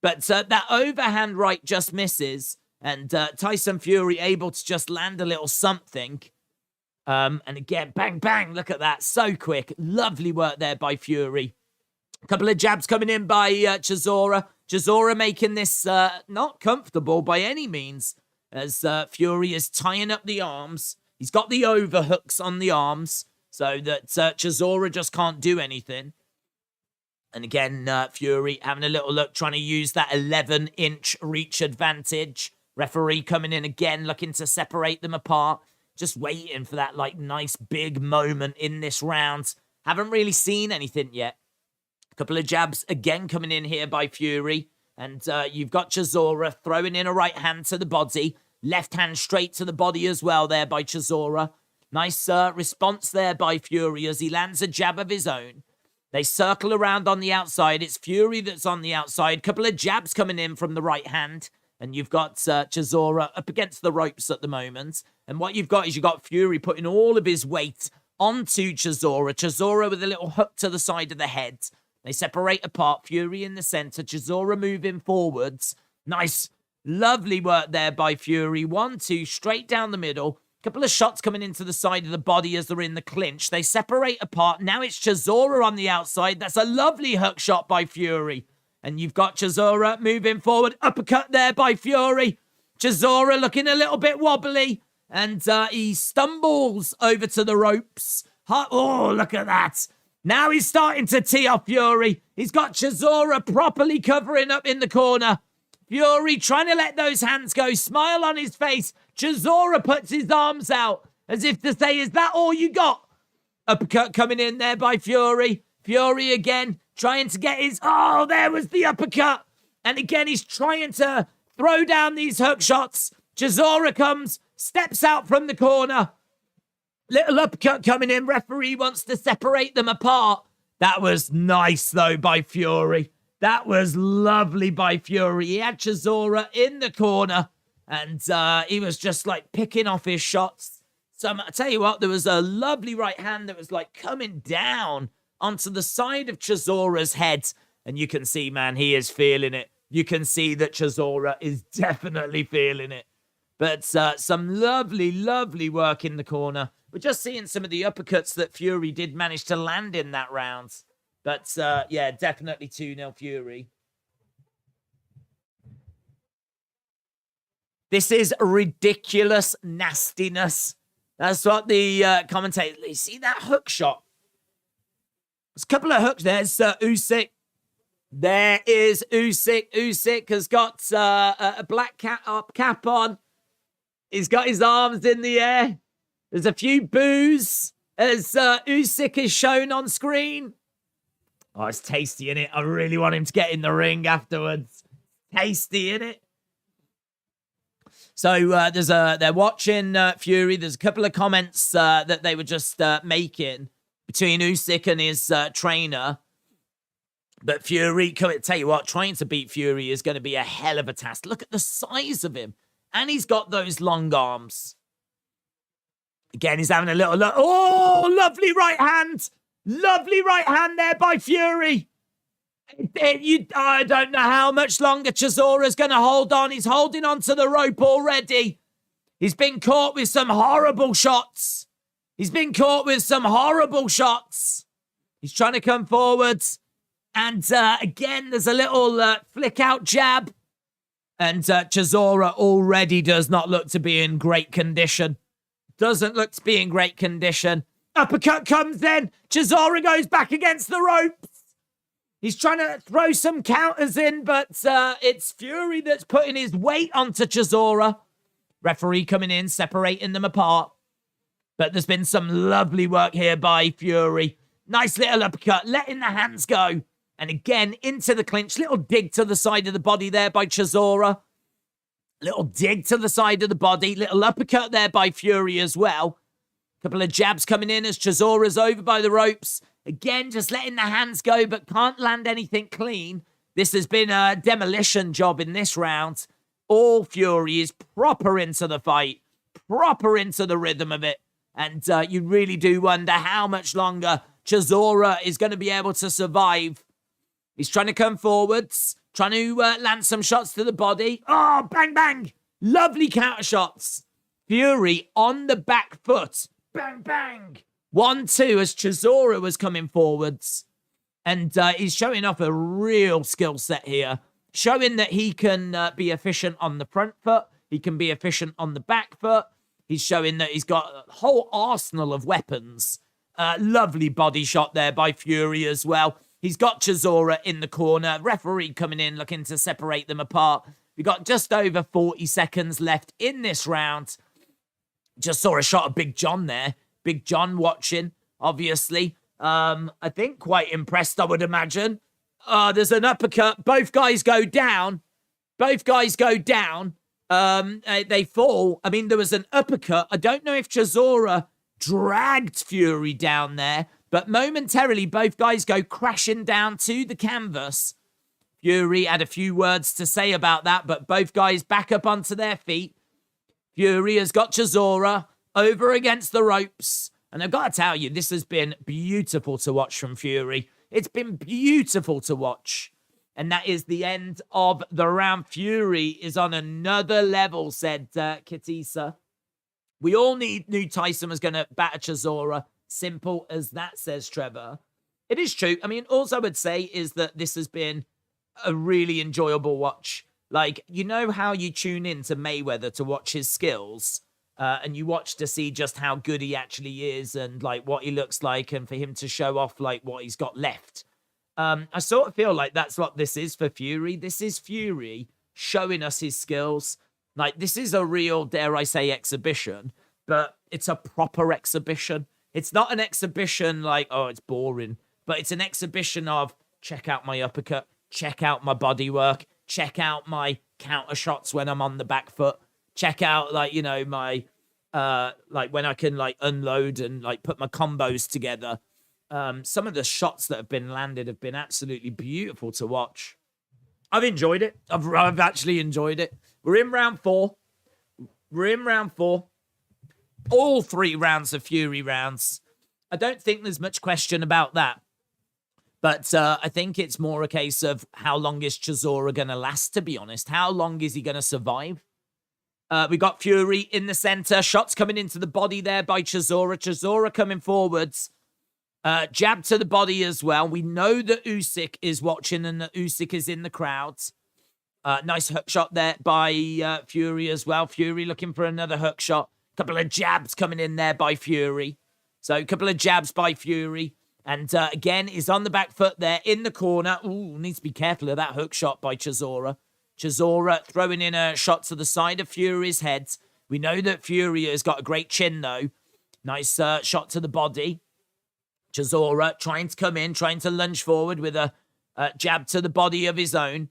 Speaker 1: But that overhand right just misses. And Tyson Fury able to just land a little something. And again, bang, bang. Look at that. So quick. Lovely work there by Fury. A couple of jabs coming in by Chisora. Chisora making this not comfortable by any means. As Fury is tying up the arms. He's got the overhooks on the arms. So that Chisora just can't do anything. And again, Fury having a little look, trying to use that 11-inch reach advantage. Referee coming in again, looking to separate them apart. Just waiting for that nice big moment in this round. Haven't really seen anything yet. A couple of jabs again coming in here by Fury. And you've got Chisora throwing in a right hand to the body. Left hand straight to the body as well there by Chisora. Nice response there by Fury as he lands a jab of his own. They circle around on the outside. It's Fury that's on the outside. Couple of jabs coming in from the right hand. And you've got Chisora up against the ropes at the moment. And what you've got is you've got Fury putting all of his weight onto Chisora. Chisora with a little hook to the side of the head. They separate apart. Fury in the center. Chisora moving forwards. Nice, lovely work there by Fury. 1, 2, straight down the middle. Couple of shots coming into the side of the body as they're in the clinch. They separate apart. Now it's Chisora on the outside. That's a lovely hook shot by Fury. And you've got Chisora moving forward. Uppercut there by Fury. Chisora looking a little bit wobbly. And he stumbles over to the ropes. Oh, look at that. Now he's starting to tee off Fury. He's got Chisora properly covering up in the corner. Fury trying to let those hands go. Smile on his face. Chisora puts his arms out as if to say, is that all you got? Uppercut coming in there by Fury. Fury again trying to get his... Oh, there was the uppercut. And again, he's trying to throw down these hook shots. Chisora comes, steps out from the corner. Little uppercut coming in. Referee wants to separate them apart. That was nice, though, by Fury. That was lovely by Fury. He had Chisora in the corner. And he was just like picking off his shots. So I tell you what, there was a lovely right hand that was like coming down onto the side of Chisora's head. And you can see, man, he is feeling it. You can see that Chisora is definitely feeling it. But some lovely, lovely work in the corner. We're just seeing some of the uppercuts that Fury did manage to land in that round. But, yeah, definitely 2-0 Fury. This is ridiculous nastiness. That's what the commentator... You see that hook shot? There's a couple of hooks. There's Usyk. There is Usyk. Usyk has got a black cap on. He's got his arms in the air. There's a few boos as Usyk is shown on screen. Oh, it's tasty, innit? I really want him to get in the ring afterwards. Tasty, innit? So they're watching Fury. There's a couple of comments that they were just making between Usyk and his trainer. But Fury, tell you what, trying to beat Fury is going to be a hell of a task. Look at the size of him. And he's got those long arms. Again, he's having a little look. Oh, lovely right hand. Lovely right hand there by Fury. I don't know how much longer Chisora's going to hold on. He's holding on to the rope already. He's been caught with some horrible shots. He's been caught with some horrible shots. He's trying to come forwards. And again, there's a little flick out jab. And Chisora already does not look to be in great condition. Doesn't look to be in great condition. Uppercut comes in. Chisora goes back against the ropes. He's trying to throw some counters in, but it's Fury that's putting his weight onto Chisora. Referee coming in, separating them apart. But there's been some lovely work here by Fury. Nice little uppercut, letting the hands go. And again, into the clinch. Little dig to the side of the body there by Chisora. Little dig to the side of the body. Little uppercut there by Fury as well. Couple of jabs coming in as Chisora's over by the ropes. Again, just letting the hands go, but can't land anything clean. This has been a demolition job in this round. All Fury is proper into the fight. Proper into the rhythm of it. And you really do wonder how much longer Chisora is going to be able to survive. He's trying to come forwards. Trying to land some shots to the body. Oh, bang, bang. Lovely counter shots. Fury on the back foot. Bang, bang. 1-2 as Chisora was coming forwards. And he's showing off a real skill set here. Showing that he can be efficient on the front foot. He can be efficient on the back foot. He's showing that he's got a whole arsenal of weapons. Lovely body shot there by Fury as well. He's got Chisora in the corner. Referee coming in, looking to separate them apart. We've got just over 40 seconds left in this round. Just saw a shot of Big John there. Big John watching, obviously. I think quite impressed, I would imagine. There's an uppercut. Both guys go down. Both guys go down. They fall. I mean, there was an uppercut. I don't know if Chisora dragged Fury down there. But momentarily, both guys go crashing down to the canvas. Fury had a few words to say about that, but both guys back up onto their feet. Fury has got Chisora over against the ropes. And I've got to tell you, this has been beautiful to watch from Fury. It's been beautiful to watch. And that is the end of the round. Fury is on another level, said Kitisa. We all knew Tyson was going to batter Chisora. Simple as that, says Trevor. It is true. I mean, all I would say is that this has been a really enjoyable watch. Like, you know how you tune in to Mayweather to watch his skills? And you watch to see just how good he actually is and, like, what he looks like and for him to show off, like, what he's got left. I sort of feel like that's what this is for Fury. This is Fury showing us his skills. Like, this is a real, dare I say, exhibition, but it's a proper exhibition. It's not an exhibition like, oh, it's boring, but it's an exhibition of check out my uppercut, check out my body work, check out my counter shots when I'm on the back foot, check out, like, you know, my, like when I can like unload and like put my combos together. Some of the shots that have been landed have been absolutely beautiful to watch. I've enjoyed it. I've actually enjoyed it. We're in round 4. All 3 rounds are Fury rounds. I don't think there's much question about that. But I think it's more a case of how long is Chisora going to last, to be honest. How long is he going to survive? We got Fury in the center. Shots coming into the body there by Chisora. Chisora coming forwards. Jab to the body as well. We know that Usyk is watching and that Usyk is in the crowds. Nice hook shot there by Fury as well. Fury looking for another hook shot. Couple of jabs coming in there by Fury. So a couple of jabs by Fury. And again, is on the back foot there in the corner. Ooh, needs to be careful of that hook shot by Chisora. Chisora throwing in a shot to the side of Fury's head. We know that Fury has got a great chin, though. Nice shot to the body. Chisora trying to come in, trying to lunge forward with a jab to the body of his own.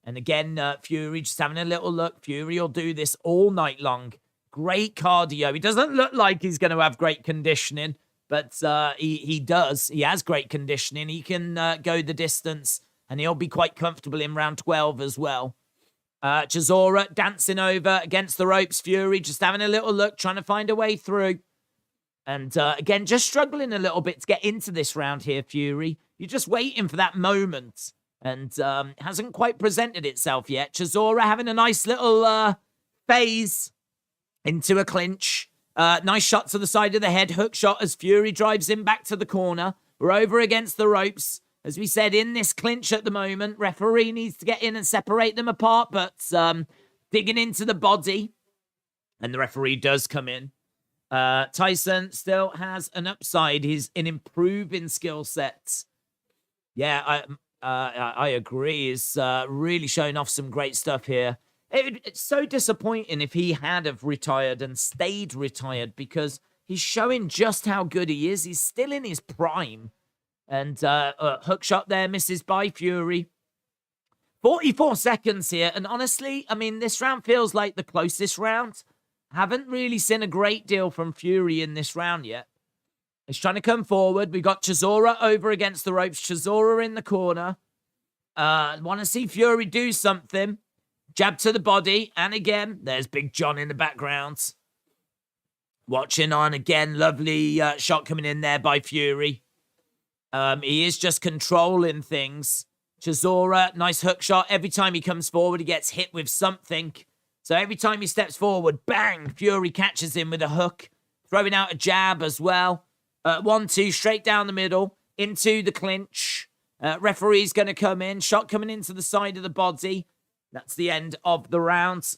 Speaker 1: And again, Fury just having a little look. Fury will do this all night long. Great cardio. He doesn't look like he's going to have great conditioning, but he does. He has great conditioning. He can go the distance, and he'll be quite comfortable in round 12 as well. Chisora dancing over against the ropes. Fury just having a little look, trying to find a way through. And again, just struggling a little bit to get into this round here, Fury. You're just waiting for that moment. And hasn't quite presented itself yet. Chisora having a nice little phase into a clinch. Nice shot to the side of the head. Hook shot as Fury drives him back to the corner. We're over against the ropes. As we said, in this clinch at the moment. Referee needs to get in and separate them apart. But digging into the body. And the referee does come in. Tyson still has an upside. He's an improving skill sets. Yeah, I agree. He's really showing off some great stuff here. It's so disappointing if he had have retired and stayed retired, because he's showing just how good he is. He's still in his prime. And a hook shot there misses by Fury. 44 seconds here. And honestly, I mean, this round feels like the closest round. Haven't really seen a great deal from Fury in this round yet. He's trying to come forward. We got Chisora over against the ropes. Chisora in the corner. Want to see Fury do something. Jab to the body. And again, there's Big John in the background. Watching on again. Lovely shot coming in there by Fury. He is just controlling things. Chisora, nice hook shot. Every time he comes forward, he gets hit with something. So every time he steps forward, bang, Fury catches him with a hook. Throwing out a jab as well. 1-2, straight down the middle. Into the clinch. Referee's going to come in. Shot coming into the side of the body. That's the end of the round.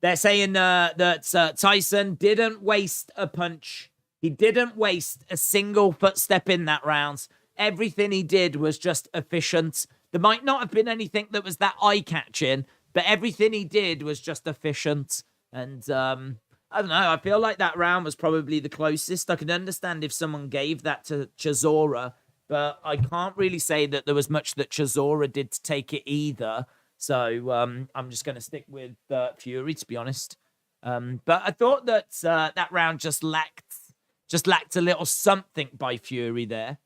Speaker 1: They're saying that Tyson didn't waste a punch. He didn't waste a single footstep in that round. Everything he did was just efficient. There might not have been anything that was that eye-catching, but everything he did was just efficient. And I don't know, I feel like that round was probably the closest. I can understand if someone gave that to Chisora, but I can't really say that there was much that Chisora did to take it either. So I'm just going to stick with Fury, to be honest. But I thought that that round just lacked a little something by Fury there.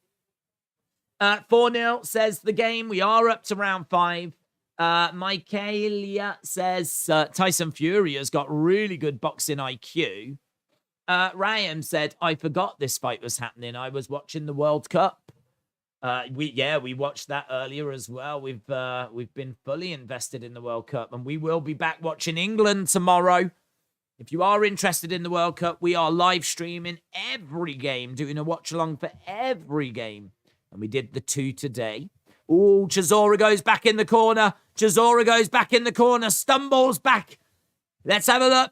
Speaker 1: 4-0 says the game. We are up to round 5. Michaelia says Tyson Fury has got really good boxing IQ. Ryan said, I forgot this fight was happening. I was watching the World Cup. We watched that earlier as well. We've been fully invested in the World Cup, and we will be back watching England tomorrow. If you are interested in the World Cup, we are live streaming every game, doing a watch along for every game. And we did the 2 today. Oh, Chisora goes back in the corner. Chisora goes back in the corner, stumbles back. Let's have a look.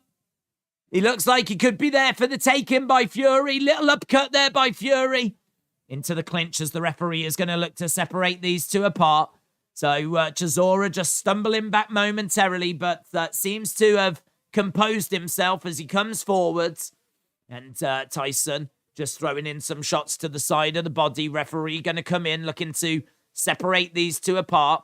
Speaker 1: He looks like he could be there for the taking by Fury. Little upcut there by Fury. Into the clinch as the referee is going to look to separate these two apart. So Chisora just stumbling back momentarily, but seems to have composed himself as he comes forwards. And Tyson just throwing in some shots to the side of the body. Referee going to come in looking to separate these two apart.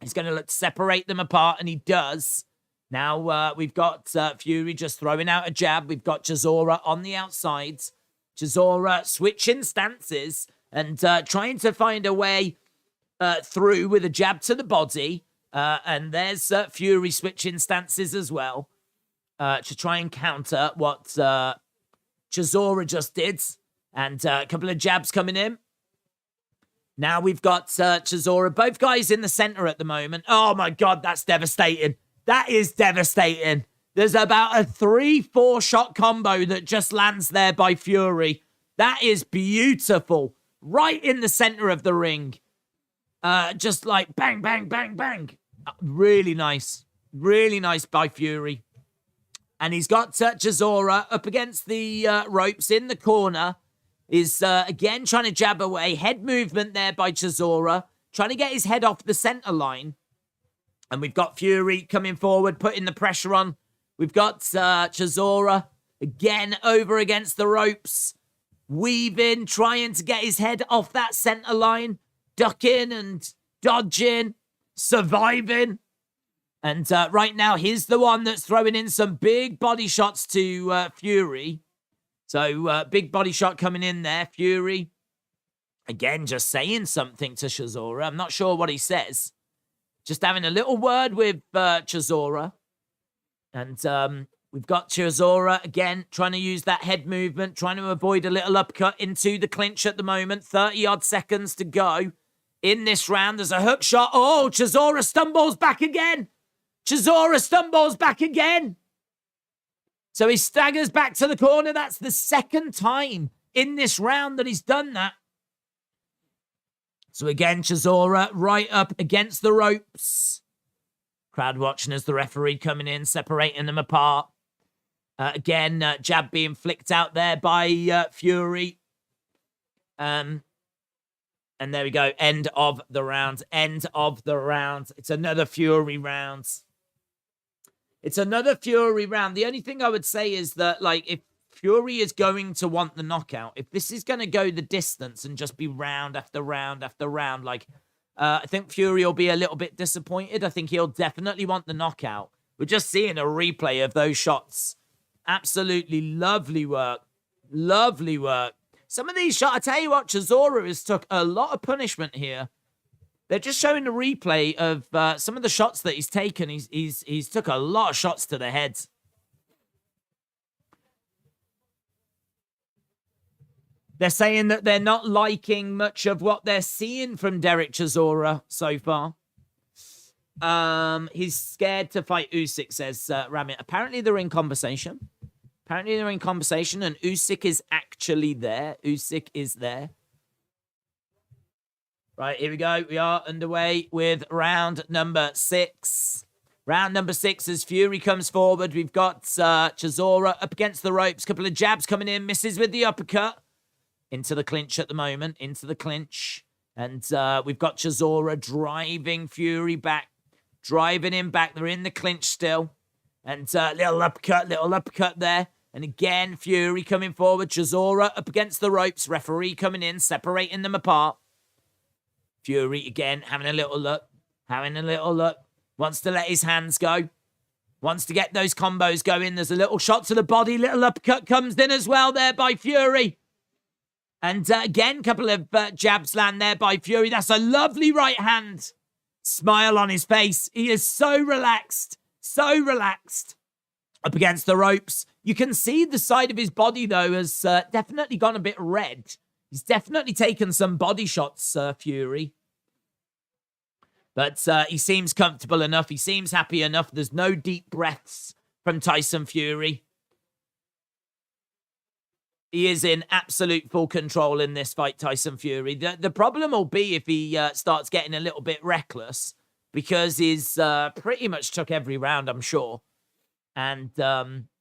Speaker 1: He's going to look to separate them apart, and he does. Now we've got Fury just throwing out a jab. We've got Chisora on the outside. Chisora switching stances and trying to find a way through with a jab to the body. And there's Fury switching stances as well to try and counter what Chisora just did. And a couple of jabs coming in. Now we've got Chisora, both guys in the center at the moment. Oh my God, that's devastating. That is devastating. There's about a 3-4 shot combo that just lands there by Fury. That is beautiful. Right in the center of the ring. Just like bang, bang, bang, bang. Really nice. Really nice by Fury. And he's got Chisora up against the ropes in the corner. Is again trying to jab away. Head movement there by Chisora. Trying to get his head off the center line. And we've got Fury coming forward, putting the pressure on. We've got Chisora again over against the ropes. Weaving, trying to get his head off that center line. Ducking and dodging. Surviving. And right now, he's the one that's throwing in some big body shots to Fury. So, big body shot coming in there. Fury, again, just saying something to Chisora. I'm not sure what he says. Just having a little word with Chisora. And we've got Chisora, again, trying to use that head movement, trying to avoid a little upcut into the clinch at the moment. 30-odd seconds to go in this round. There's a hook shot. Oh, Chisora stumbles back again. Chisora stumbles back again. So he staggers back to the corner. That's the second time in this round that he's done that. So again, Chisora right up against the ropes. Crowd watching as the referee coming in, separating them apart. Again, jab being flicked out there by Fury. And there we go. End of the round. End of the round. It's another Fury round. It's another Fury round. The only thing I would say is that, like, if Fury is going to want the knockout, if this is going to go the distance and just be round after round after round, like, I think Fury will be a little bit disappointed. I think he'll definitely want the knockout. We're just seeing a replay of those shots. Absolutely lovely work. Lovely work. Some of these shots, I tell you what, Chisora has took a lot of punishment here. They're just showing the replay of some of the shots that he's taken. He's took a lot of shots to the head. They're saying that they're not liking much of what they're seeing from Derek Chisora so far. He's scared to fight Usyk, says Ramit. Apparently they're in conversation. And Usyk is actually there. Usyk is there. Right, here we go. We are underway with round number 6. Round number 6 as Fury comes forward. We've got Chisora up against the ropes. Couple of jabs coming in. Misses with the uppercut. Into the clinch at the moment. Into the clinch. And we've got Chisora driving Fury back. Driving him back. They're in the clinch still. And little uppercut there. And again, Fury coming forward. Chisora up against the ropes. Referee coming in, separating them apart. Fury again, having a little look. Wants to let his hands go. Wants to get those combos going. There's a little shot to the body. Little uppercut comes in as well there by Fury. And again, couple of jabs land there by Fury. That's a lovely right hand. Smile on his face. He is so relaxed. So relaxed. Up against the ropes. You can see the side of his body, though, has definitely gone a bit red. He's definitely taken some body shots, Fury. But he seems comfortable enough. He seems happy enough. There's no deep breaths from Tyson Fury. He is in absolute full control in this fight, Tyson Fury. The problem will be if he starts getting a little bit reckless, because he's pretty much took every round, I'm sure. And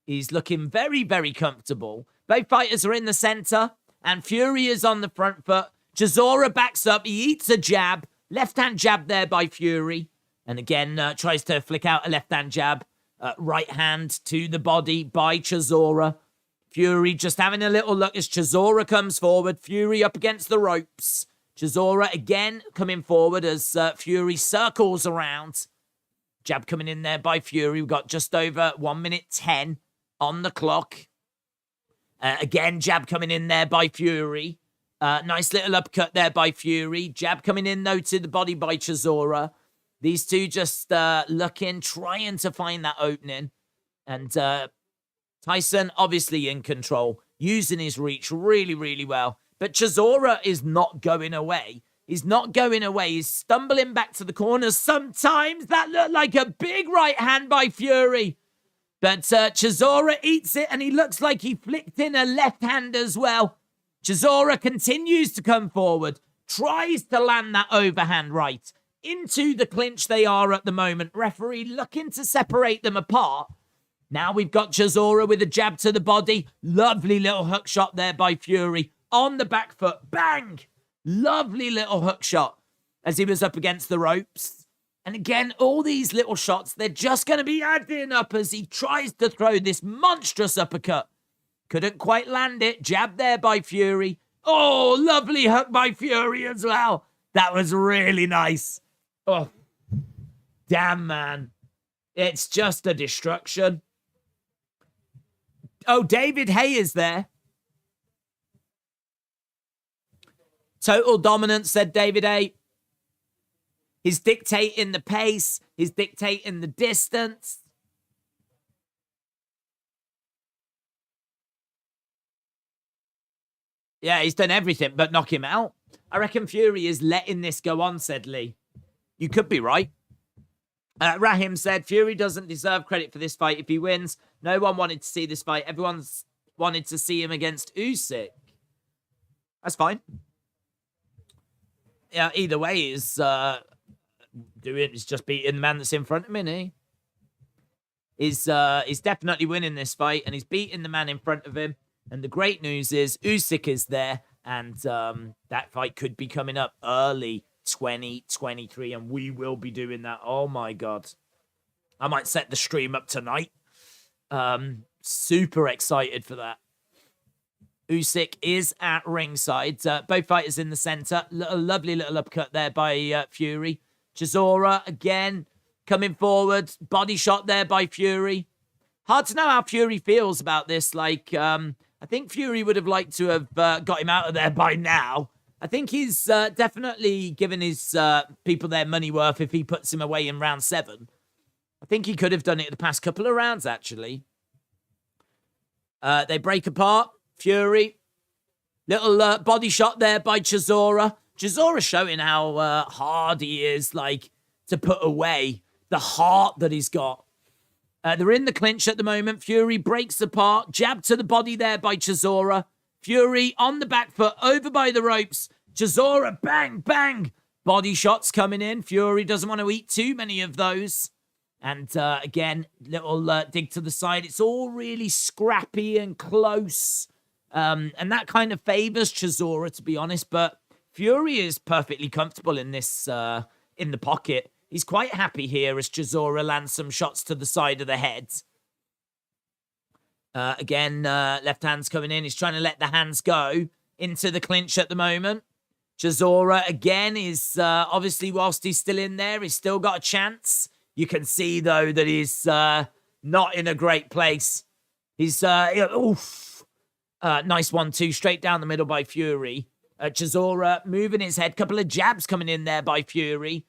Speaker 1: he's looking very, very comfortable. Both fighters are in the center, and Fury is on the front foot. Chisora backs up. He eats a jab. Left-hand jab there by Fury. And again, tries to flick out a left-hand jab. Right hand to the body by Chisora. Fury just having a little look as Chisora comes forward. Fury up against the ropes. Chisora again coming forward as Fury circles around. Jab coming in there by Fury. We've got just over 1 minute 10 on the clock. Again, jab coming in there by Fury. Nice little upcut there by Fury. Jab coming in, though, to the body by Chisora. These two just looking, trying to find that opening. And Tyson, obviously in control, using his reach really, really well. But Chisora is not going away. He's not going away. He's stumbling back to the corners. Sometimes that looked like a big right hand by Fury. But Chisora eats it, and he looks like he flicked in a left hand as well. Chisora continues to come forward, tries to land that overhand right. Into the clinch they are at the moment. Referee looking to separate them apart. Now we've got Chisora with a jab to the body. Lovely little hook shot there by Fury. On the back foot. Bang! Lovely little hook shot as he was up against the ropes. And again, all these little shots, they're just going to be adding up as he tries to throw this monstrous uppercut. Couldn't quite land it. Jab there by Fury. Oh, lovely hook by Fury as well. That was really nice. Oh, damn, man. It's just a destruction. Oh, David Hay is there. Total dominance, said David Hay. He's dictating the pace. He's dictating the distance. Yeah, he's done everything but knock him out. I reckon Fury is letting this go on, said Lee. You could be right. Rahim said, Fury doesn't deserve credit for this fight if he wins. No one wanted to see this fight. Everyone's wanted to see him against Usyk. That's fine. Yeah, either way, he's just beating the man that's in front of him, isn't he? He's definitely winning this fight, and he's beating the man in front of him. And the great news is Usyk is there, and that fight could be coming up early 2023, and we will be doing that. Oh my God. I might set the stream up tonight. Super excited for that. Usyk is at ringside. Both fighters in the center. A lovely little upcut there by Fury. Chisora again coming forward. Body shot there by Fury. Hard to know how Fury feels about this. Like, I think Fury would have liked to have got him out of there by now. I think he's definitely given his people their money worth if he puts him away in round 7. I think he could have done it the past couple of rounds, actually. They break apart. Fury. Little body shot there by Chisora. Chisora showing how hard he is, like, to put away the heart that he's got. They're in the clinch at the moment. Fury breaks apart. Jab to the body there by Chisora. Fury on the back foot, over by the ropes. Chisora, bang, bang. Body shots coming in. Fury doesn't want to eat too many of those. And again, little dig to the side. It's all really scrappy and close. And that kind of favors Chisora, to be honest. But Fury is perfectly comfortable in this, in the pocket. He's quite happy here as Chisora lands some shots to the side of the head. Again, left hand's coming in. He's trying to let the hands go into the clinch at the moment. Chisora, again, is obviously, whilst he's still in there, he's still got a chance. You can see, though, that he's not in a great place. He's, oof. Nice 1-2 straight down the middle by Fury. Chisora moving his head. Couple of jabs coming in there by Fury.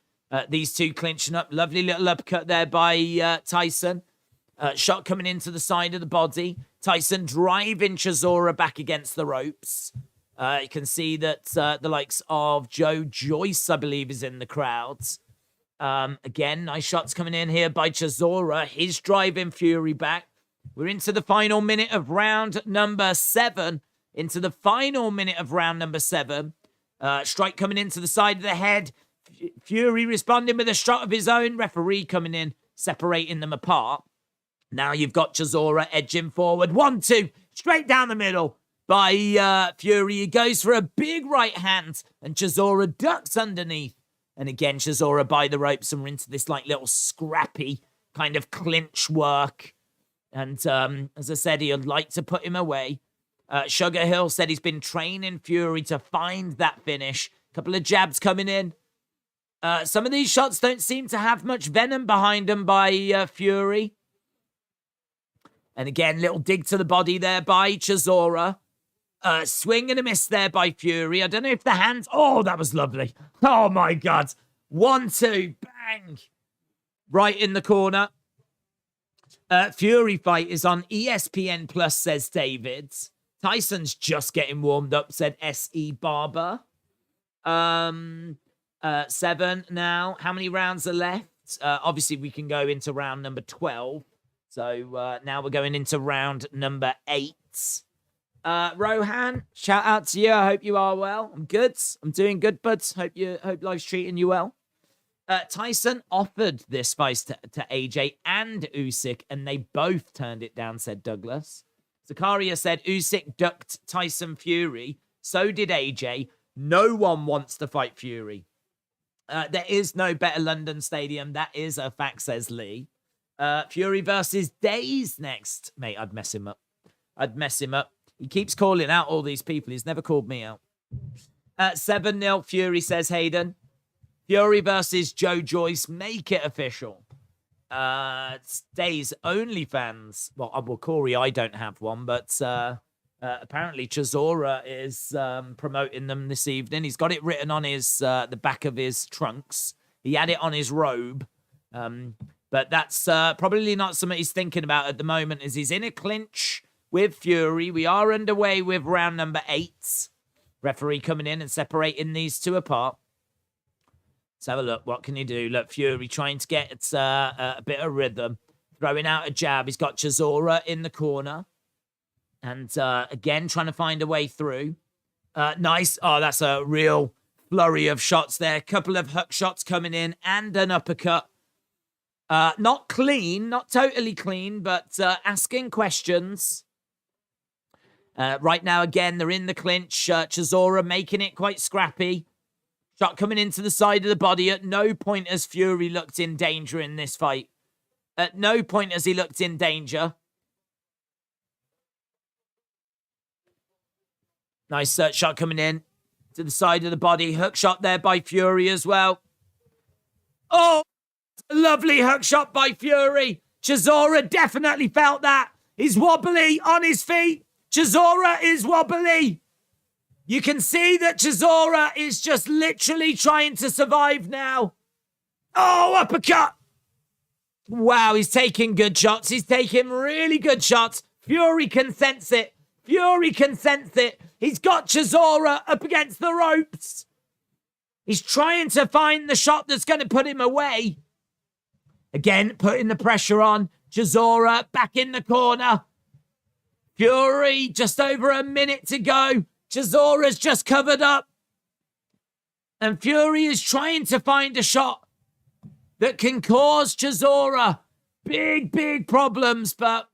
Speaker 1: These two clinching up. Lovely little uppercut there by Tyson. Shot coming into the side of the body. Tyson driving Chisora back against the ropes. You can see that the likes of Joe Joyce, I believe, is in the crowds. Again, nice shots coming in here by Chisora. He's driving Fury back. We're into the final minute of round number 7. Into the final minute of round number 7. Strike coming into the side of the head. Fury responding with a shot of his own. Referee coming in, separating them apart. Now you've got Chisora edging forward. 1-2, straight down the middle by Fury. He goes for a big right hand, and Chisora ducks underneath. And again, Chisora by the ropes, and we're into this like little scrappy kind of clinch work. And as I said, he'd like to put him away. Sugar Hill said he's been training Fury to find that finish. Couple of jabs coming in. Some of these shots don't seem to have much venom behind them by Fury. And again, little dig to the body there by Chisora. Swing and a miss there by Fury. I don't know if the hands... Oh, that was lovely. Oh, my God. 1-2. Bang. Right in the corner. Fury fight is on ESPN Plus, says David. Tyson's just getting warmed up, said S.E. Barber. 7 now. How many rounds are left? Obviously, we can go into round number 12. So now we're going into round number 8. Rohan, shout out to you. I hope you are well. I'm good. I'm doing good, buds. Hope life's treating you well. Tyson offered this fight to AJ and Usyk, and they both turned it down, said Douglas. Zakaria said Usyk ducked Tyson Fury. So did AJ. No one wants to fight Fury. There is no better London stadium. That is a fact, says Lee. Fury versus Days next. Mate, I'd mess him up. He keeps calling out all these people. He's never called me out. 7-0 Fury, says Hayden. Fury versus Joe Joyce. Make it official. Days OnlyFans. Well, Corey, I don't have one, but apparently Chisora is promoting them this evening. He's got it written on his the back of his trunks. He had it on his robe. But that's probably not something he's thinking about at the moment, as he's in a clinch with Fury. We are underway with round number 8. Referee coming in and separating these two apart. Let's have a look. What can he do? Look, Fury trying to get a bit of rhythm. Throwing out a jab. He's got Chisora in the corner. And again, trying to find a way through. Nice. Oh, that's a real flurry of shots there. Couple of hook shots coming in and an uppercut. Not clean, not totally clean, but asking questions. Right now, again, they're in the clinch. Chisora making it quite scrappy. Shot coming into the side of the body. At no point has Fury looked in danger in this fight. At no point has he looked in danger. Nice shot coming in to the side of the body. Hook shot there by Fury as well. Oh, lovely hook shot by Fury. Chisora definitely felt that. He's wobbly on his feet. Chisora is wobbly. You can see that Chisora is just literally trying to survive now. Oh, uppercut. Wow, he's taking good shots. He's taking really good shots. Fury can sense it. Fury can sense it. He's got Chisora up against the ropes. He's trying to find the shot that's going to put him away. Again, putting the pressure on. Chisora back in the corner. Fury, just over a minute to go. Chisora's just covered up. And Fury is trying to find a shot that can cause Chisora big problems, but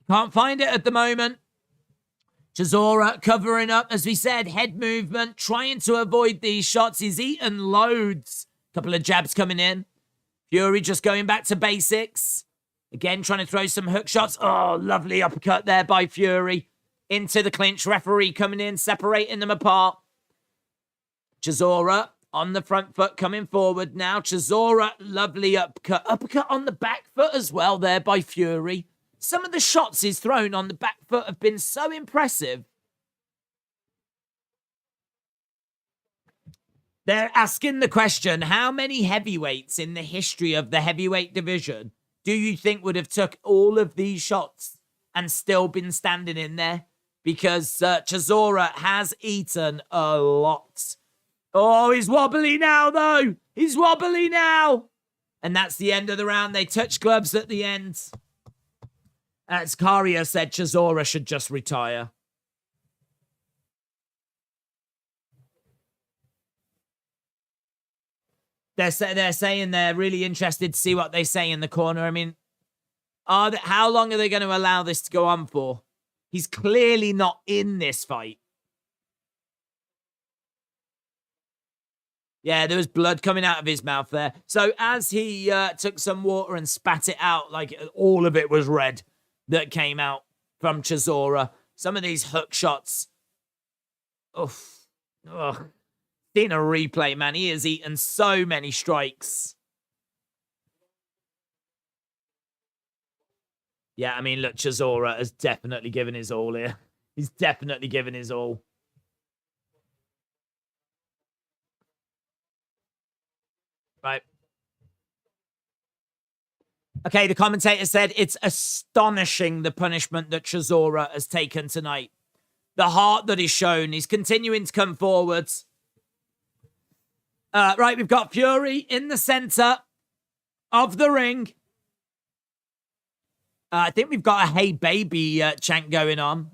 Speaker 1: can't find it at the moment. Chisora covering up, as we said, head movement, trying to avoid these shots. He's eaten loads. Couple of jabs coming in. Fury just going back to basics. Again, trying to throw some hook shots. Oh, lovely uppercut there by Fury. Into the clinch. Referee coming in, separating them apart. Chisora on the front foot, coming forward now. Chisora, lovely uppercut. Uppercut on the back foot as well there by Fury. Some of the shots he's thrown on the back foot have been so impressive. They're asking the question, how many heavyweights in the history of the heavyweight division do you think would have took all of these shots and still been standing in there? Because Chisora has eaten a lot. Oh, he's wobbly now, though. He's wobbly now. And that's the end of the round. They touch gloves at the end. As Karia said, Chisora should just retire. They're saying they're really interested to see what they say in the corner. I mean, how long are they going to allow this to go on for? He's clearly not in this fight. Yeah, there was blood coming out of his mouth there. So as he took some water and spat it out, like all of it was red that came out from Chisora. Some of these hook shots. Oof. Ugh. Seen a replay, man. He has eaten so many strikes. Yeah, I mean, look, Chisora has definitely given his all here. He's definitely given his all. Right. Okay, the commentator said it's astonishing the punishment that Chisora has taken tonight. The heart that is shown. He's continuing to come forwards. Right, we've got Fury in the center of the ring. I think we've got a Hey Baby chant going on.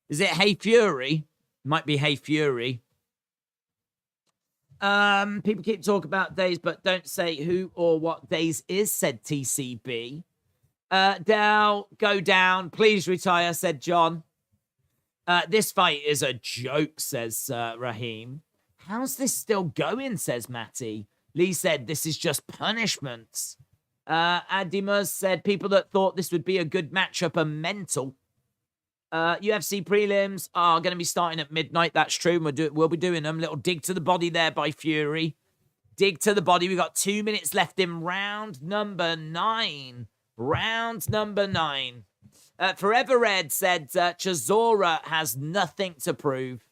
Speaker 1: Is it Hey Fury? Might be Hey Fury. People keep talking about days, but don't say who or what days is, said TCB. Go down. Please retire, said John. This fight is a joke, says Raheem. How's this still going, says Matty. Lee said, this is just punishments. Adimus said, people that thought this would be a good matchup are mental. UFC prelims are going to be starting at midnight. That's true. We'll be doing them. Little dig to the body there by Fury. Dig to the body. We've got 2 minutes left in round number 9. Round number 9. Forever Red said, Chisora has nothing to prove.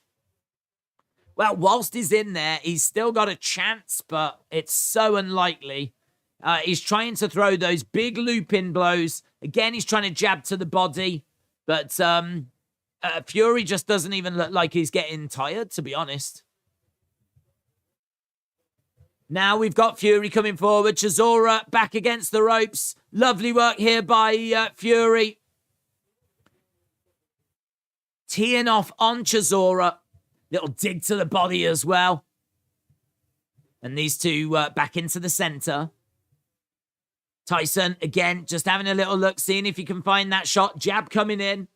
Speaker 1: Well, whilst he's in there, he's still got a chance, but it's so unlikely. He's trying to throw those big loop-in blows. Again, he's trying to jab to the body. But Fury just doesn't even look like he's getting tired, to be honest. Now we've got Fury coming forward. Chisora back against the ropes. Lovely work here by Fury. Teeing off on Chisora. Little dig to the body as well. And these two back into the center. Tyson, again, just having a little look, seeing if he can find that shot. Jab coming in.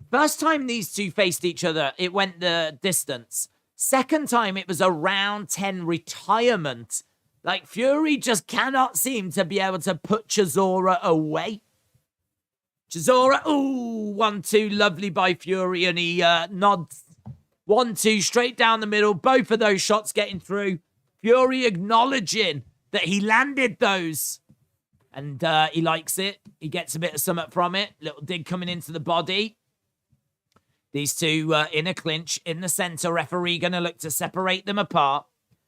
Speaker 1: First time these two faced each other, it went the distance. Second time, it was a round 10 retirement. Like, Fury just cannot seem to be able to put Chisora away. Chisora, ooh, 1-2, lovely by Fury, and he nods. 1-2, straight down the middle. Both of those shots getting through. Fury acknowledging that he landed those. And he likes it. He gets a bit of something from it. Little dig coming into the body. These two in a clinch in the center. Referee going to look to separate them apart.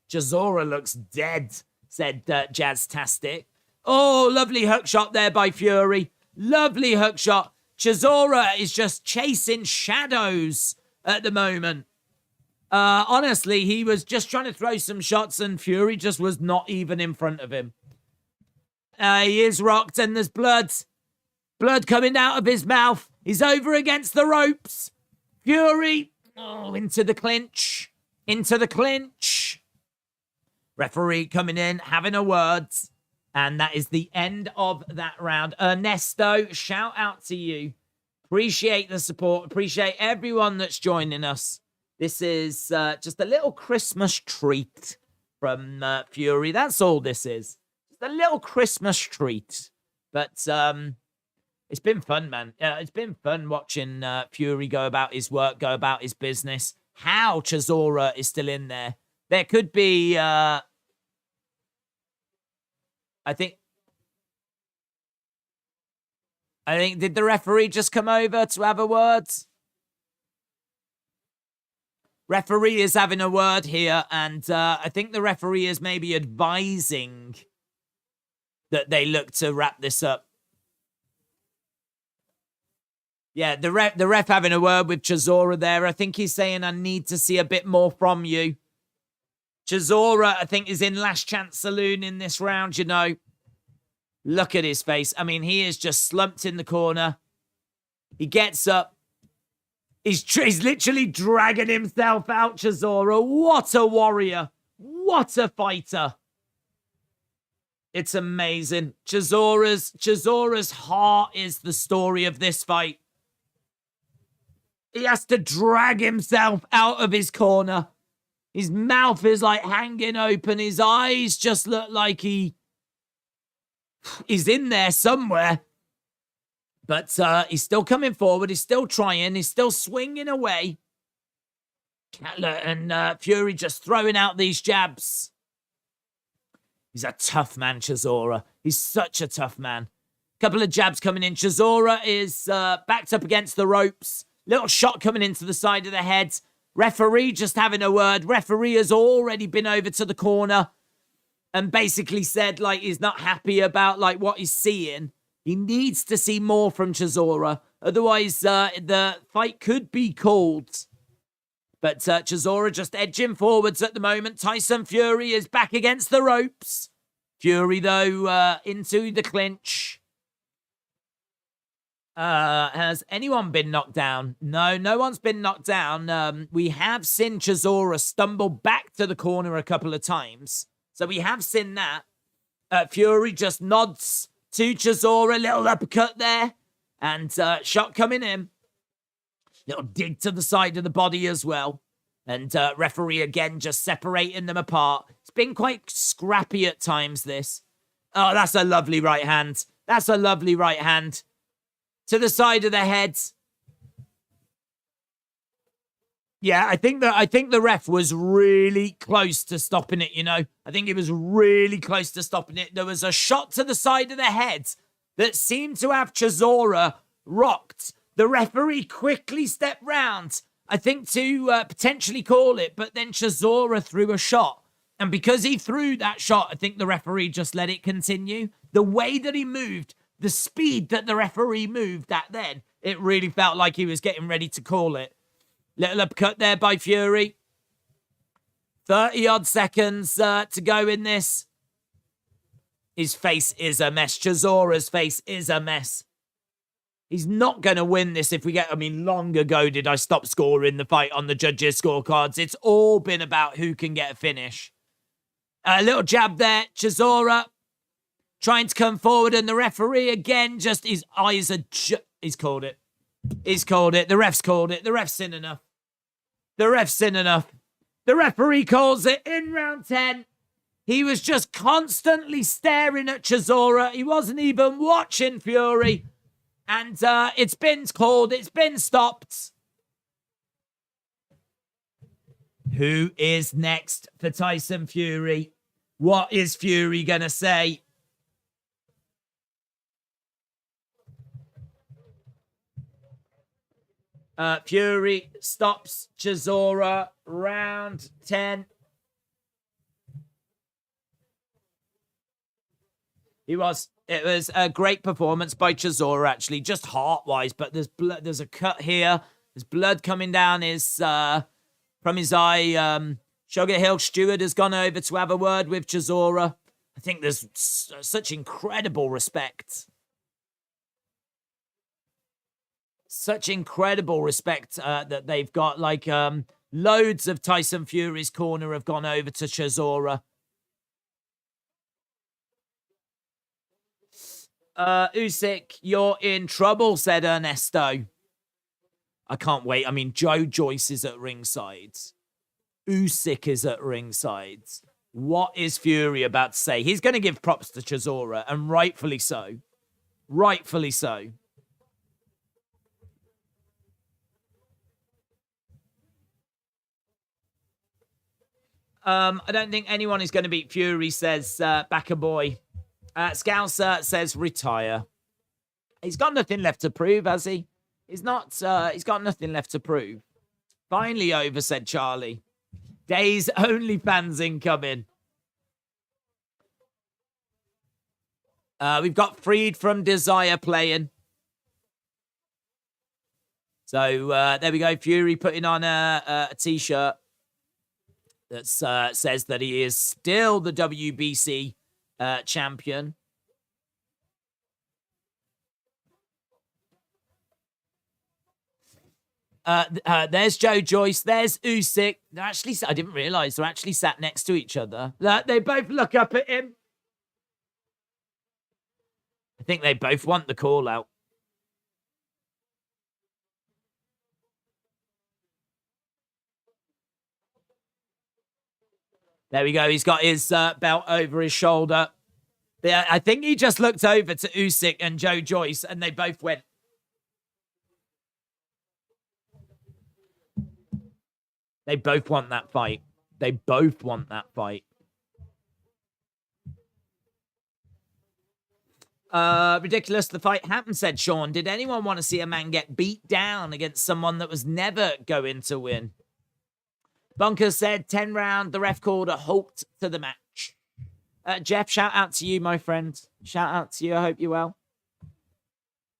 Speaker 1: Chisora looks dead, said Jazztastic. Oh, lovely hook shot there by Fury. Lovely hook shot. Chisora is just chasing shadows at the moment. Honestly, he was just trying to throw some shots and Fury just was not even in front of him. He is rocked and there's blood. Blood coming out of his mouth. He's over against the ropes. Fury. Oh, into the clinch. Into the clinch. Referee coming in, having a word. And that is the end of that round. Ernesto, shout out to you. Appreciate the support. Appreciate everyone that's joining us. This is just a little Christmas treat from Fury. That's all this is. Just a little Christmas treat. But it's been fun, man. It's been fun watching Fury go about his work, go about his business. How Chisora is still in there. There could be... I I think, did the referee just come over to have a word? Referee is having a word here, and I think the referee is maybe advising that they look to wrap this up. Yeah, the ref having a word with Chisora there. I think he's saying, I need to see a bit more from you. Chisora, I think, is in last chance saloon in this round, you know. Look at his face. I mean, he is just slumped in the corner. He gets up. He's literally dragging himself out, Chisora. What a warrior. What a fighter. It's amazing. Chisora's heart is the story of this fight. He has to drag himself out of his corner. His mouth is like hanging open. His eyes just look like he's in there somewhere. But he's still coming forward. He's still trying. He's still swinging away. And Fury just throwing out these jabs. He's a tough man, Chisora. He's such a tough man. Couple of jabs coming in. Chisora is backed up against the ropes. Little shot coming into the side of the head. Referee just having a word. Referee has already been over to the corner and basically said, like, he's not happy about, like, what he's seeing. He needs to see more from Chisora. Otherwise, the fight could be called. But Chisora just edging forwards at the moment. Tyson Fury is back against the ropes. Fury, though, into the clinch. Has anyone been knocked down? No, no one's been knocked down. We have seen Chisora stumble back to the corner a couple of times. So we have seen that. Fury just nods to Chisora. Little uppercut there. And shot coming in. Little dig to the side of the body as well. And referee again just separating them apart. It's been quite scrappy at times, this. Oh, that's a lovely right hand. That's a lovely right hand. To the side of the head. Yeah, I think the ref was really close to stopping it, you know. I think he was really close to stopping it. There was a shot to the side of the head that seemed to have Chisora rocked. The referee quickly stepped round, I think, to potentially call it, but then Chisora threw a shot. And because he threw that shot, I think the referee just let it continue. The way that he moved, the speed that the referee moved at then, it really felt like he was getting ready to call it. Little uppercut there by Fury. 30-odd seconds to go in this. His face is a mess. Chisora's face is a mess. He's not going to win this if we get... I mean, long ago did I stop scoring the fight on the judges' scorecards. It's all been about who can get a finish. A little jab there. Chisora trying to come forward, and the referee again, just his eyes are... He's called it. He's called it. The ref's called it. The ref's seen enough. The ref's seen enough. The referee calls it in round 10. He was just constantly staring at Chisora. He wasn't even watching Fury. And it's been called. It's been stopped. Who is next for Tyson Fury? What is Fury going to say? Fury stops Chisora, round 10. It was a great performance by Chisora, actually, just heart-wise, but there's blood, there's a cut here. There's blood coming down from his eye. Sugar Hill Stewart has gone over to have a word with Chisora. I think there's such incredible respect. Such incredible respect that they've got. Like, loads of Tyson Fury's corner have gone over to Chisora. Usyk, you're in trouble, said Ernesto. I can't wait. I mean, Joe Joyce is at ringside. Usyk is at ringside. What is Fury about to say? He's going to give props to Chisora, and rightfully so. Rightfully so. I don't think anyone is going to beat Fury, says Backer Boy. Scouser says retire. He's got nothing left to prove, has he? He's not. He's got nothing left to prove. Finally over, said Charlie. Days only fans incoming. We've got Freed from Desire playing. So there we go. Fury putting on a t-shirt that says that he is still the WBC champion. There's Joe Joyce. There's Usyk. They're actually, I didn't realize they're actually sat next to each other. They both look up at him. I think they both want the call out. There we go. He's got his belt over his shoulder. I think he just looked over to Usyk and Joe Joyce, and they both went. They both want that fight. They both want that fight. Ridiculous. The fight happened, said Sean. Did anyone want to see a man get beat down against someone that was never going to win? Bunker said 10 round. The ref called a halt to the match. Jeff, shout out to you, my friend. Shout out to you. I hope you're well.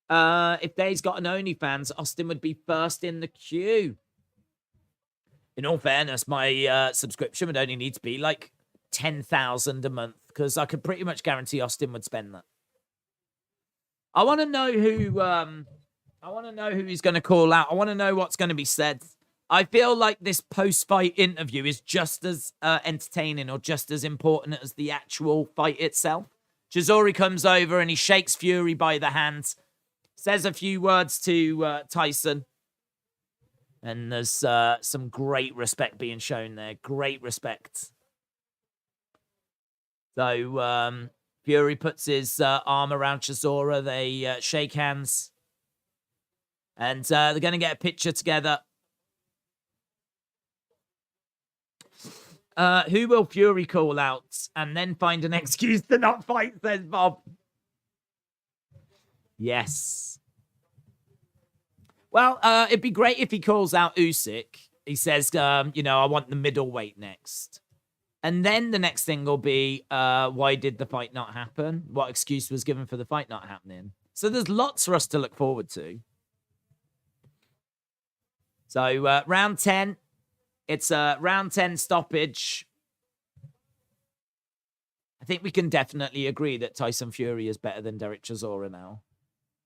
Speaker 1: If they's got an OnlyFans, Austin would be first in the queue. In all fairness, my subscription would only need to be like 10,000 a month because I could pretty much guarantee Austin would spend that. I want to know who. I want to know who he's going to call out. I want to know what's going to be said. I feel like this post-fight interview is just as entertaining or just as important as the actual fight itself. Chisora comes over and he shakes Fury by the hand, says a few words to Tyson. And there's some great respect being shown there. Great respect. So Fury puts his arm around Chisora. They shake hands. And they're going to get a picture together. Who will Fury call out and then find an excuse to not fight, says Bob. Yes. Well, it'd be great if he calls out Usyk. He says, you know, I want the middleweight next. And then the next thing will be, why did the fight not happen? What excuse was given for the fight not happening? So there's lots for us to look forward to. So round 10. It's a round 10 stoppage. I think we can definitely agree that Tyson Fury is better than Derek Chisora now.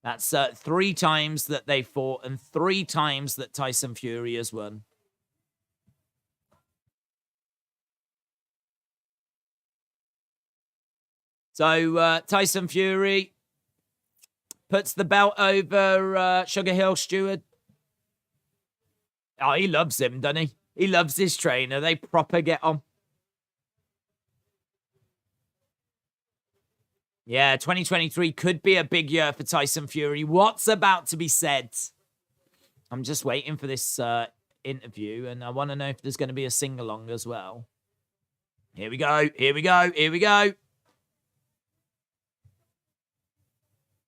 Speaker 1: That's 3 times that they fought and 3 times that Tyson Fury has won. So Tyson Fury puts the belt over Sugar Hill Stewart. Oh, he loves him, doesn't he? He loves his trainer. They proper get on. Yeah, 2023 could be a big year for Tyson Fury. What's about to be said? I'm just waiting for this interview, and I want to know if there's going to be a sing-along as well. Here we go. Here we go. Here we go.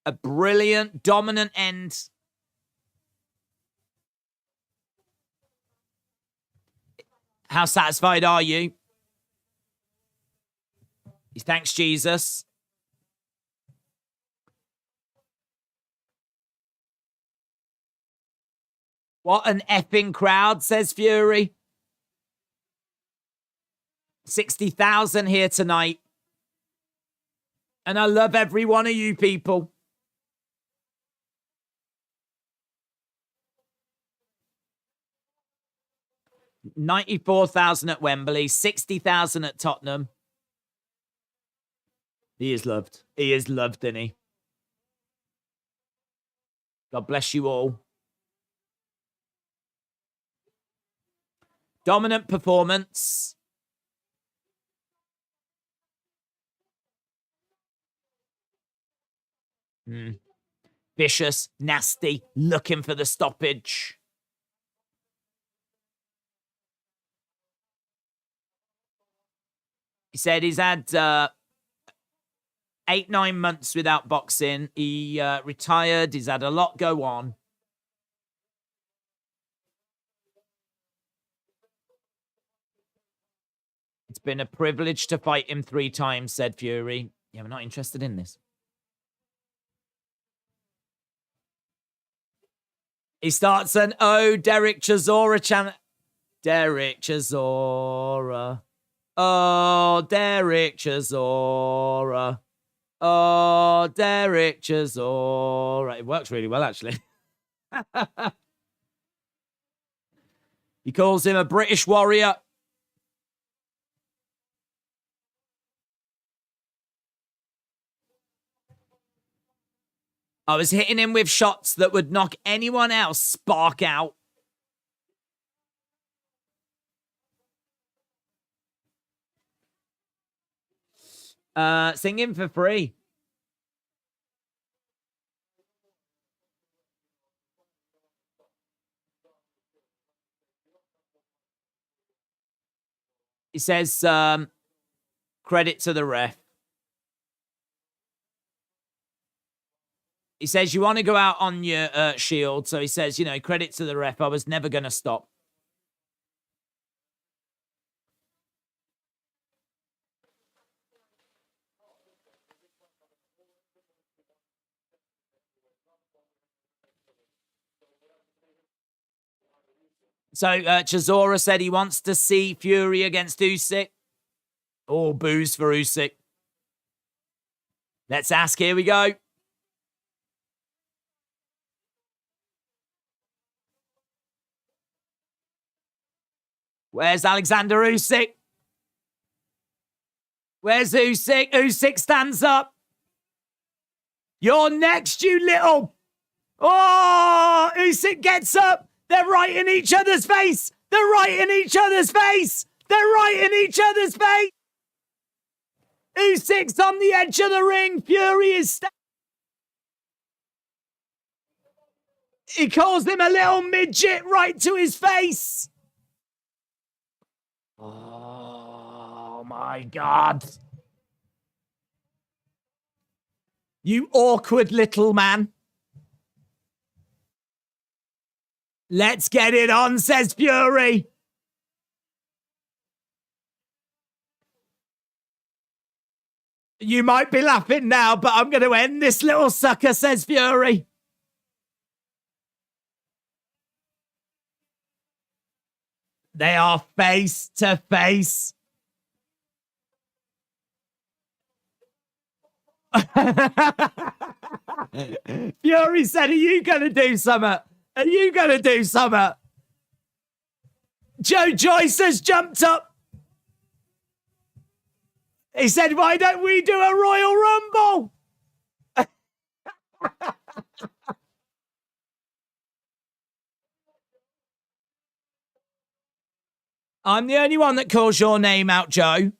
Speaker 1: A brilliant, dominant end. How satisfied are you? He thanks Jesus. What an effing crowd, says Fury. 60,000 here tonight. And I love every one of you people. $94,000 at Wembley, 60,000 at Tottenham. He is loved. He is loved, isn't he? God bless you all. Dominant performance. Vicious, nasty, looking for the stoppage. He said he's had 8-9 months without boxing. He retired. He's had a lot go on. It's been a privilege to fight him 3 times, said Fury. Yeah, we're not interested in this. He starts an Derek Chisora channel. Derek Chisora. Oh, Derek Chisora. Oh, Derek Chisora. It works really well, actually. He calls him a British warrior. I was hitting him with shots that would knock anyone else spark out. Singing for free. He says, credit to the ref. He says, you want to go out on your shield. So he says, you know, credit to the ref. I was never going to stop. So Chisora said he wants to see Fury against Usyk. Oh, booze for Usyk. Let's ask. Here we go. Where's Alexander Usyk? Where's Usyk? Usyk stands up. You're next, you little... Oh, Usyk gets up. They're right in each other's face. They're right in each other's face. They're right in each other's face. Usyk's on the edge of the ring. Fury is... He calls him a little midget right to his face. Oh, my God. You awkward little man. Let's get it on, says Fury. You might be laughing now, but I'm going to end this little sucker, says Fury. They are face to face. Fury said, are you going to do something? Are you going to do something? Joe Joyce has jumped up. He said, why don't we do a Royal Rumble? I'm the only one that calls your name out, Joe.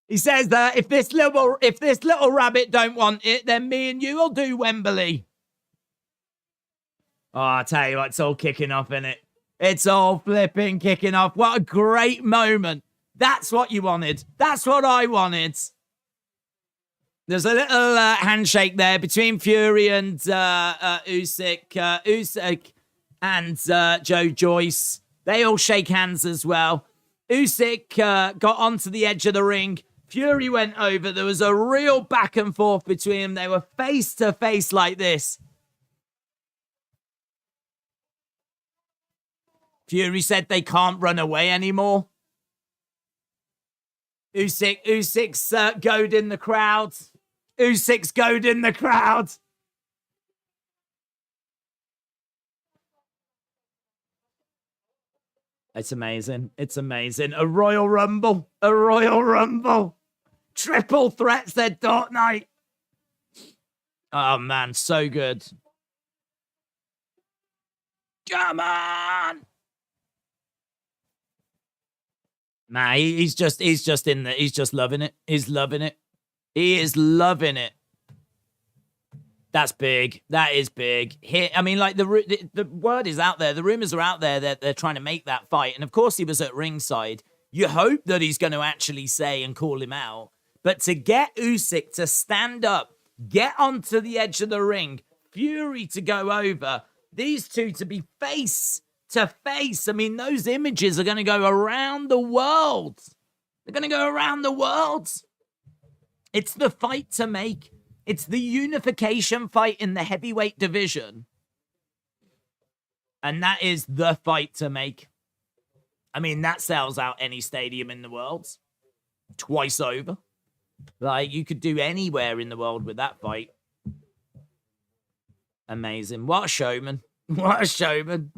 Speaker 1: He says that if this little rabbit don't want it, then me and you will do Wembley. Oh, I tell you what, it's all kicking off, isn't it? It's all flipping kicking off. What a great moment. That's what you wanted. That's what I wanted. There's a little handshake there between Fury and Usyk. Usyk and Joe Joyce. They all shake hands as well. Usyk got onto the edge of the ring. Fury went over. There was a real back and forth between them. They were face to face like this. Fury said they can't run away anymore. Usyk's goading the crowd. Usyk's goading the crowd. It's amazing. It's amazing. A Royal Rumble. A Royal Rumble. Triple threat, said Fortnite. Oh, man. So good. Come on. Nah, he's just in the, he's just loving it. He's loving it. He is loving it. That's big. That is big. Here, I mean, like the word is out there. The rumors are out there that they're trying to make that fight. And of course, he was at ringside. You hope that he's going to actually say and call him out. But to get Usyk to stand up, get onto the edge of the ring, Fury to go over, these two to be face to face. I mean, those images are going to go around the world. They're going to go around the world. It's the fight to make. It's the unification fight in the heavyweight division. And that is the fight to make. I mean, that sells out any stadium in the world. Twice over. Like, you could do anywhere in the world with that fight. Amazing. What a showman. What a showman.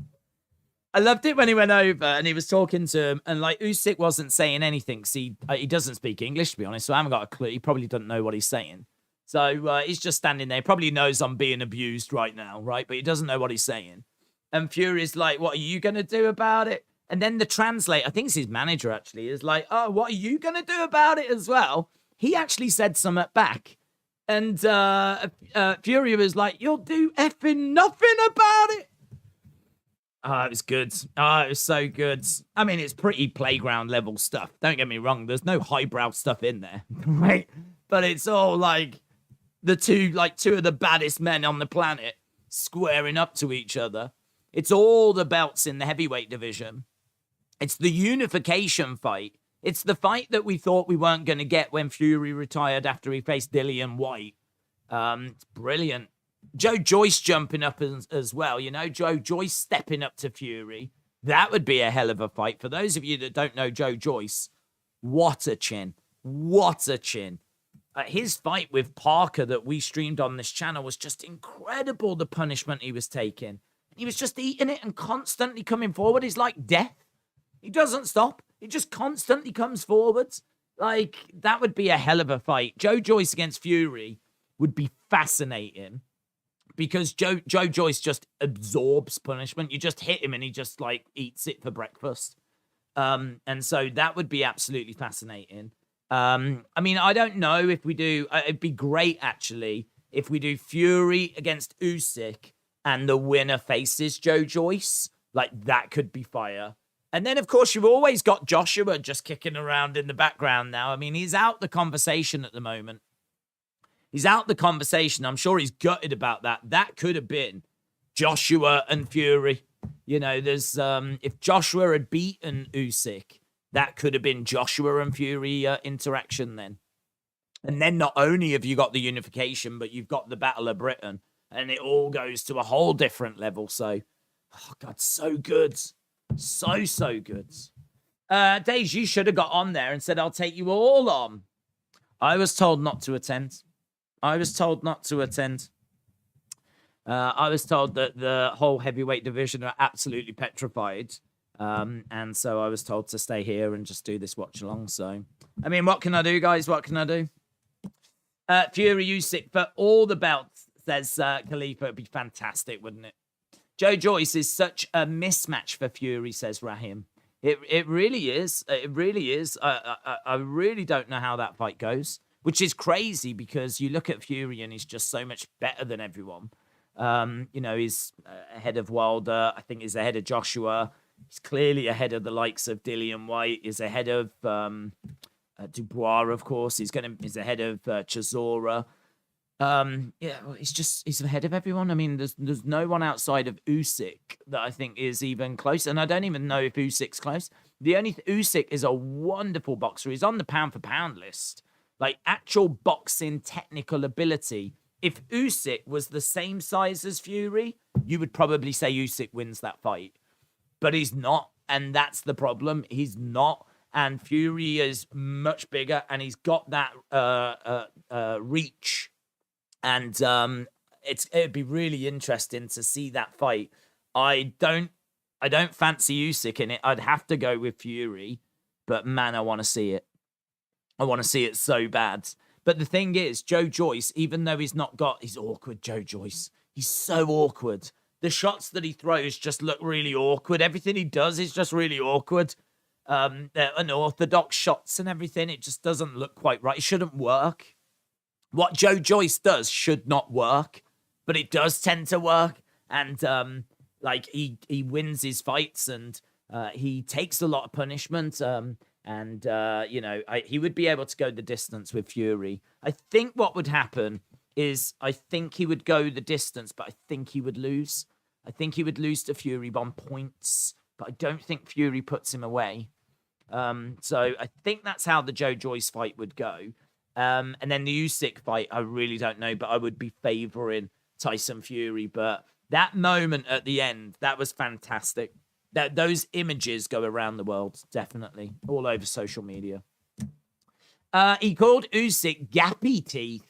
Speaker 1: I loved it when he went over and he was talking to him, and like Usyk wasn't saying anything because he doesn't speak English, to be honest, so I haven't got a clue. He probably doesn't know what he's saying. So he's just standing there. Probably knows I'm being abused right now, right? But he doesn't know what he's saying. And Fury's like, what are you going to do about it? And then the translator, I think it's his manager actually, is like, oh, what are you going to do about it as well? He actually said something back. And Fury was like, you'll do effing nothing about it. Oh, it was good. Oh, it was so good. I mean, it's pretty playground level stuff. Don't get me wrong. There's no highbrow stuff in there, right? But it's all like two of the baddest men on the planet squaring up to each other. It's all the belts in the heavyweight division. It's the unification fight. It's the fight that we thought we weren't going to get when Fury retired after he faced Dillian White. It's brilliant. Joe Joyce jumping up as well, you know, Joe Joyce stepping up to Fury. That would be a hell of a fight. For those of you that don't know Joe Joyce, what a chin. What a chin. His fight with Parker that we streamed on this channel was just incredible, the punishment he was taking. He was just eating it and constantly coming forward. He's like death. He doesn't stop. He just constantly comes forwards. Like, that would be a hell of a fight. Joe Joyce against Fury would be fascinating. Because Joe Joyce just absorbs punishment. You just hit him and he just like eats it for breakfast. And so that would be absolutely fascinating. I mean, I don't know if we do. It'd be great actually if we do Fury against Usyk and the winner faces Joe Joyce. Like, that could be fire. And then of course you've always got Joshua just kicking around in the background now. I mean, he's out the conversation at the moment. He's out the conversation. I'm sure he's gutted about that. That could have been Joshua and Fury. You know, there's if Joshua had beaten Usyk, that could have been Joshua and Fury interaction then. And then not only have you got the unification, but you've got the Battle of Britain, and it all goes to a whole different level. So, oh God, so good. So good. Days, you should have got on there and said, I'll take you all on. I was told not to attend. I was told not to attend. I was told that the whole heavyweight division are absolutely petrified. And so I was told to stay here and just do this watch along. So, I mean, what can I do, guys? What can I do? Fury Usyk for all the belts, says Khalifa. It'd be fantastic, wouldn't it? Joe Joyce is such a mismatch for Fury, says Rahim. It really is. It really is. I really don't know how that fight goes. Which is crazy because you look at Fury and he's just so much better than everyone. You know, he's ahead of Wilder. I think he's ahead of Joshua. He's clearly ahead of the likes of Dillian White. He's ahead of Dubois, of course. He's ahead of Chisora. Yeah, well, he's ahead of everyone. I mean, there's no one outside of Usyk that I think is even close. And I don't even know if Usyk's close. The only Usyk is a wonderful boxer. He's on the pound for pound list. Like, actual boxing technical ability. If Usyk was the same size as Fury, you would probably say Usyk wins that fight. But he's not, and that's the problem. He's not, and Fury is much bigger, and he's got that reach. And it'd be really interesting to see that fight. I don't fancy Usyk in it. I'd have to go with Fury, but man, I want to see it. I want to see it so bad. But the thing is, Joe Joyce, even though he's awkward, Joe Joyce. He's so awkward. The shots that he throws just look really awkward. Everything he does is just really awkward. They're unorthodox shots and everything. It just doesn't look quite right. It shouldn't work. What Joe Joyce does should not work. but it does tend to work. And like he wins his fights, and he takes a lot of punishment. And you know, he would be able to go the distance with Fury. I think what would happen is I think he would go the distance, but I think he would lose. I think he would lose to Fury on points, but I don't think Fury puts him away. So I think that's how the Joe Joyce fight would go. And then the Usyk fight, I really don't know, but I would be favoring Tyson Fury. But that moment at the end, that was fantastic. Those images go around the world, definitely, all over social media. He called Usyk gappy teeth.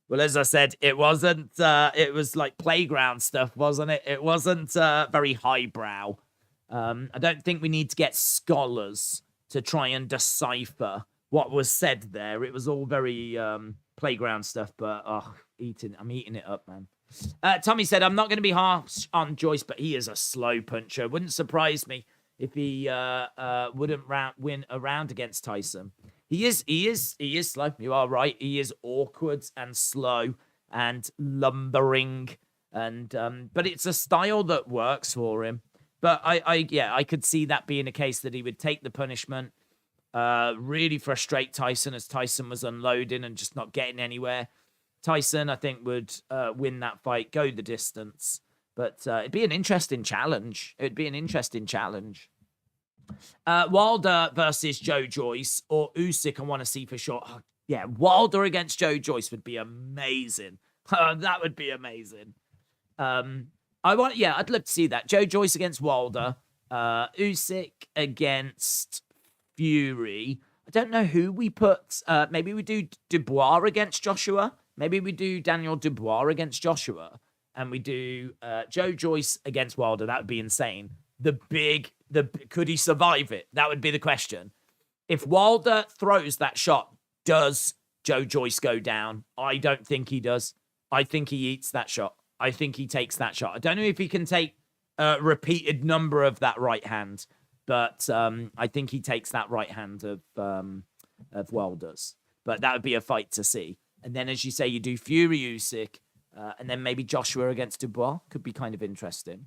Speaker 1: Well, as I said, it wasn't, it was like playground stuff, wasn't it? It wasn't very highbrow. I don't think we need to get scholars to try and decipher what was said there. It was all very playground stuff, but I'm eating it up, man. Tommy said, I'm not going to be harsh on Joyce, but he is a slow puncher. Wouldn't surprise me if he wouldn't win a round against Tyson. He is slow. You are right. He is awkward and slow and lumbering, and but it's a style that works for him. But I could see that being a case that he would take the punishment, really frustrate Tyson as Tyson was unloading and just not getting anywhere. Tyson, I think, would win that fight, go the distance. But it'd be an interesting challenge. Wilder versus Joe Joyce or Usyk, I want to see for sure. Oh, yeah, Wilder against Joe Joyce would be amazing. That would be amazing. I'd love to see that. Joe Joyce against Wilder. Usyk against Fury. I don't know who we put. Maybe we do Dubois against Joshua. Maybe we do Daniel Dubois against Joshua. And we do Joe Joyce against Wilder. That would be insane. Could he survive it? That would be the question. If Wilder throws that shot, does Joe Joyce go down? I don't think he does. I think he eats that shot. I think he takes that shot. I don't know if he can take a repeated number of that right hand, but I think he takes that right hand of Wilder's. But that would be a fight to see. And then, as you say, you do Fury Usyk, and then maybe Joshua against Dubois. Could be kind of interesting.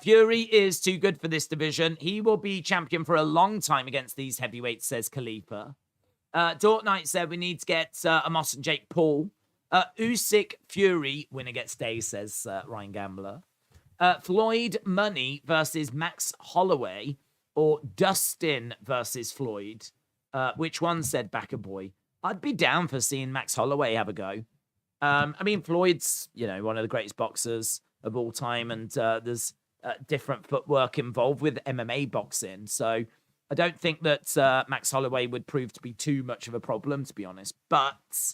Speaker 1: Fury is too good for this division. He will be champion for a long time against these heavyweights, says Khalifa. Dort Knight said we need to get Amos and Jake Paul. Usyk Fury winner gets day, says Ryan Gambler. Floyd Money versus Max Holloway or Dustin versus Floyd. Which one, said Backer Boy? I'd be down for seeing Max Holloway have a go. I mean, Floyd's, one of the greatest boxers of all time, and there's different footwork involved with MMA boxing. So I don't think that Max Holloway would prove to be too much of a problem, to be honest. But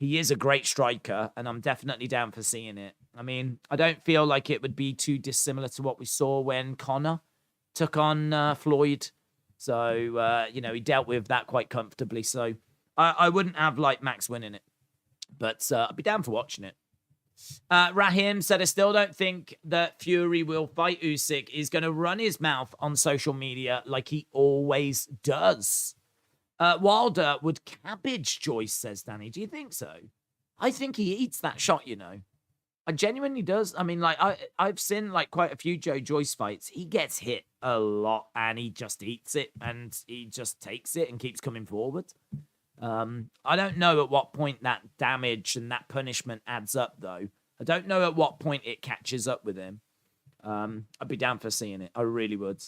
Speaker 1: he is a great striker, and I'm definitely down for seeing it. I mean, I don't feel like it would be too dissimilar to what we saw when Conor took on Floyd. So, he dealt with that quite comfortably. So I wouldn't have Max winning it, but I'd be down for watching it. Rahim said, I still don't think that Fury will fight Usyk. He's going to run his mouth on social media like he always does. Wilder would cabbage Joyce, says Danny. Do you think so? I think he eats that shot, I genuinely does. I mean, I've seen quite a few Joe Joyce fights. He gets hit a lot and he just eats it and he just takes it and keeps coming forward. I don't know at what point that damage and that punishment adds up, though. I don't know at what point it catches up with him. I'd be down for seeing it. I really would.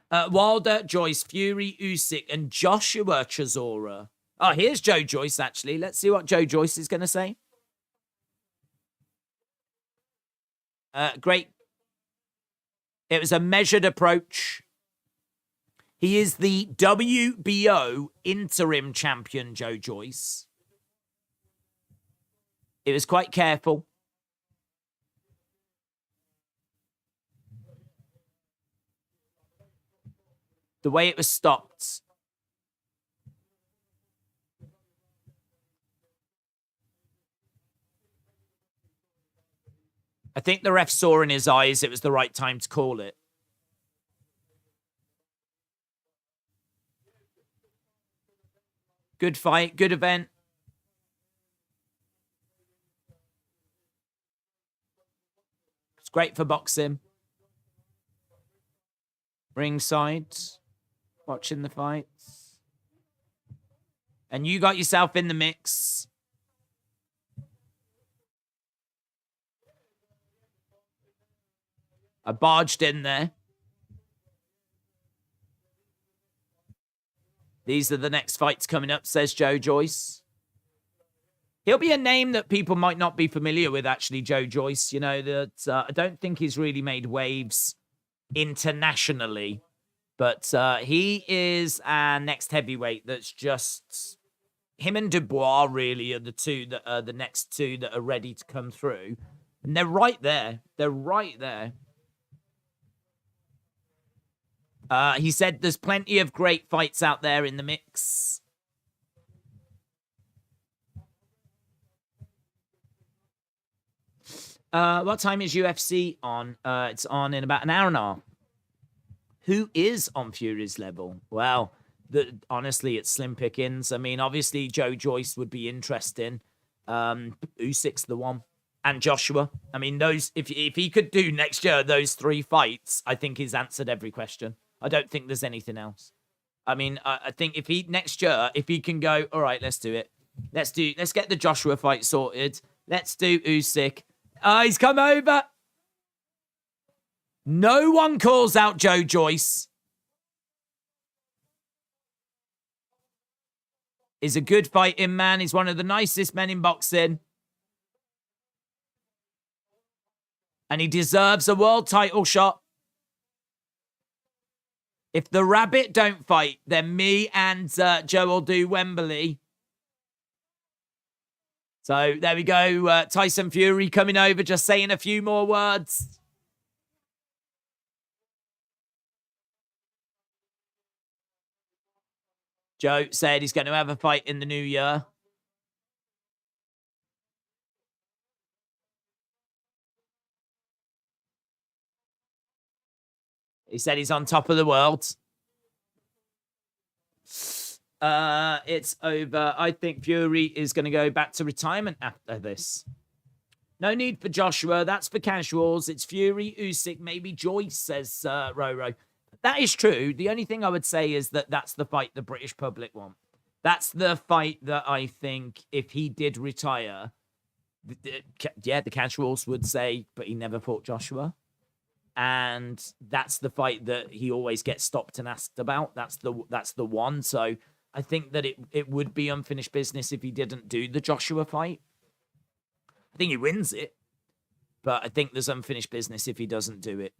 Speaker 1: Wilder, Joyce, Fury, Usyk, and Joshua Chisora. Oh, here's Joe Joyce, actually. Let's see what Joe Joyce is going to say. Great. It was a measured approach. He is the WBO interim champion, Joe Joyce. It was quite careful. The way it was stopped. I think the ref saw in his eyes it was the right time to call it. Good fight, good event. great for boxing. Ringside, watching the fights. And you got yourself in the mix. I barged in there. These are the next fights coming up, says Joe Joyce. He'll be a name that people might not be familiar with, actually, Joe Joyce. You know, that I don't think he's really made waves internationally. But he is our next heavyweight that's just... Him and Dubois, really, are the two that are the next two that are ready to come through. And they're right there. They're right there. He said there's plenty of great fights out there in the mix. What time is UFC on? It's on in about an hour and a half. Who is on Fury's level? Well, honestly, it's slim pickings. I mean, obviously, Joe Joyce would be interesting. Usyk's the one. And Joshua. I mean, those if he could do next year those 3 fights, I think he's answered every question. I don't think there's anything else. I mean, I think if he next year, if he can go, all right, let's do it. Let's get the Joshua fight sorted. Let's do Usyk. He's come over. No one calls out Joe Joyce. He's a good fighting man. He's one of the nicest men in boxing. And he deserves a world title shot. If the rabbit don't fight, then me and Joe will do Wembley. So there we go. Tyson Fury coming over, just saying a few more words. Joe said he's going to have a fight in the new year. He said he's on top of the world. It's over. I think Fury is going to go back to retirement after this. No need for Joshua. That's for casuals. It's Fury, Usyk, maybe Joyce, says Roro. That is true. The only thing I would say is that that's the fight the British public want. That's the fight that I think if he did retire, the casuals would say, but he never fought Joshua. And that's the fight that he always gets stopped and asked about. That's the one. So I think that it would be unfinished business if he didn't do the Joshua fight. I think he wins it, but I think there's unfinished business if he doesn't do it.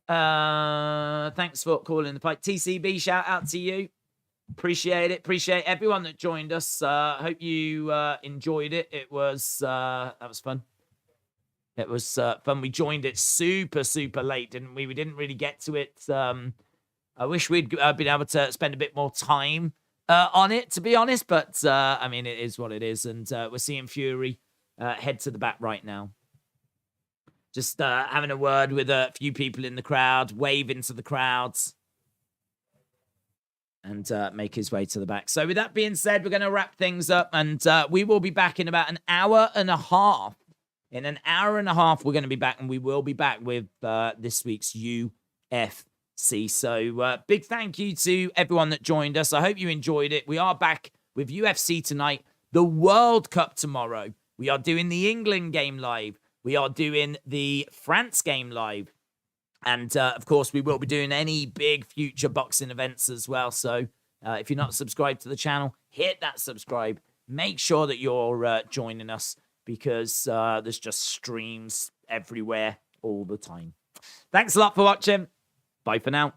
Speaker 1: Thanks for calling the fight. TCB, shout out to you. Appreciate it. Appreciate everyone that joined us. Hope you enjoyed it. It was that was fun. It was fun. We joined it super, super late, didn't we? We didn't really get to it. I wish we'd been able to spend a bit more time on it, to be honest. But, I mean, it is what it is. And we're seeing Fury head to the back right now. Just having a word with a few people in the crowd, waving to the crowds. And make his way to the back. So with that being said, we're going to wrap things up. And we will be back in about an hour and a half. In an hour and a half, we're going to be back, and we will be back with this week's UFC. So big thank you to everyone that joined us. I hope you enjoyed it. We are back with UFC tonight, the World Cup tomorrow. We are doing the England game live. We are doing the France game live. And, of course, we will be doing any big future boxing events as well. So if you're not subscribed to the channel, hit that subscribe. Make sure that you're joining us, because there's just streams everywhere all the time. Thanks a lot for watching. Bye for now.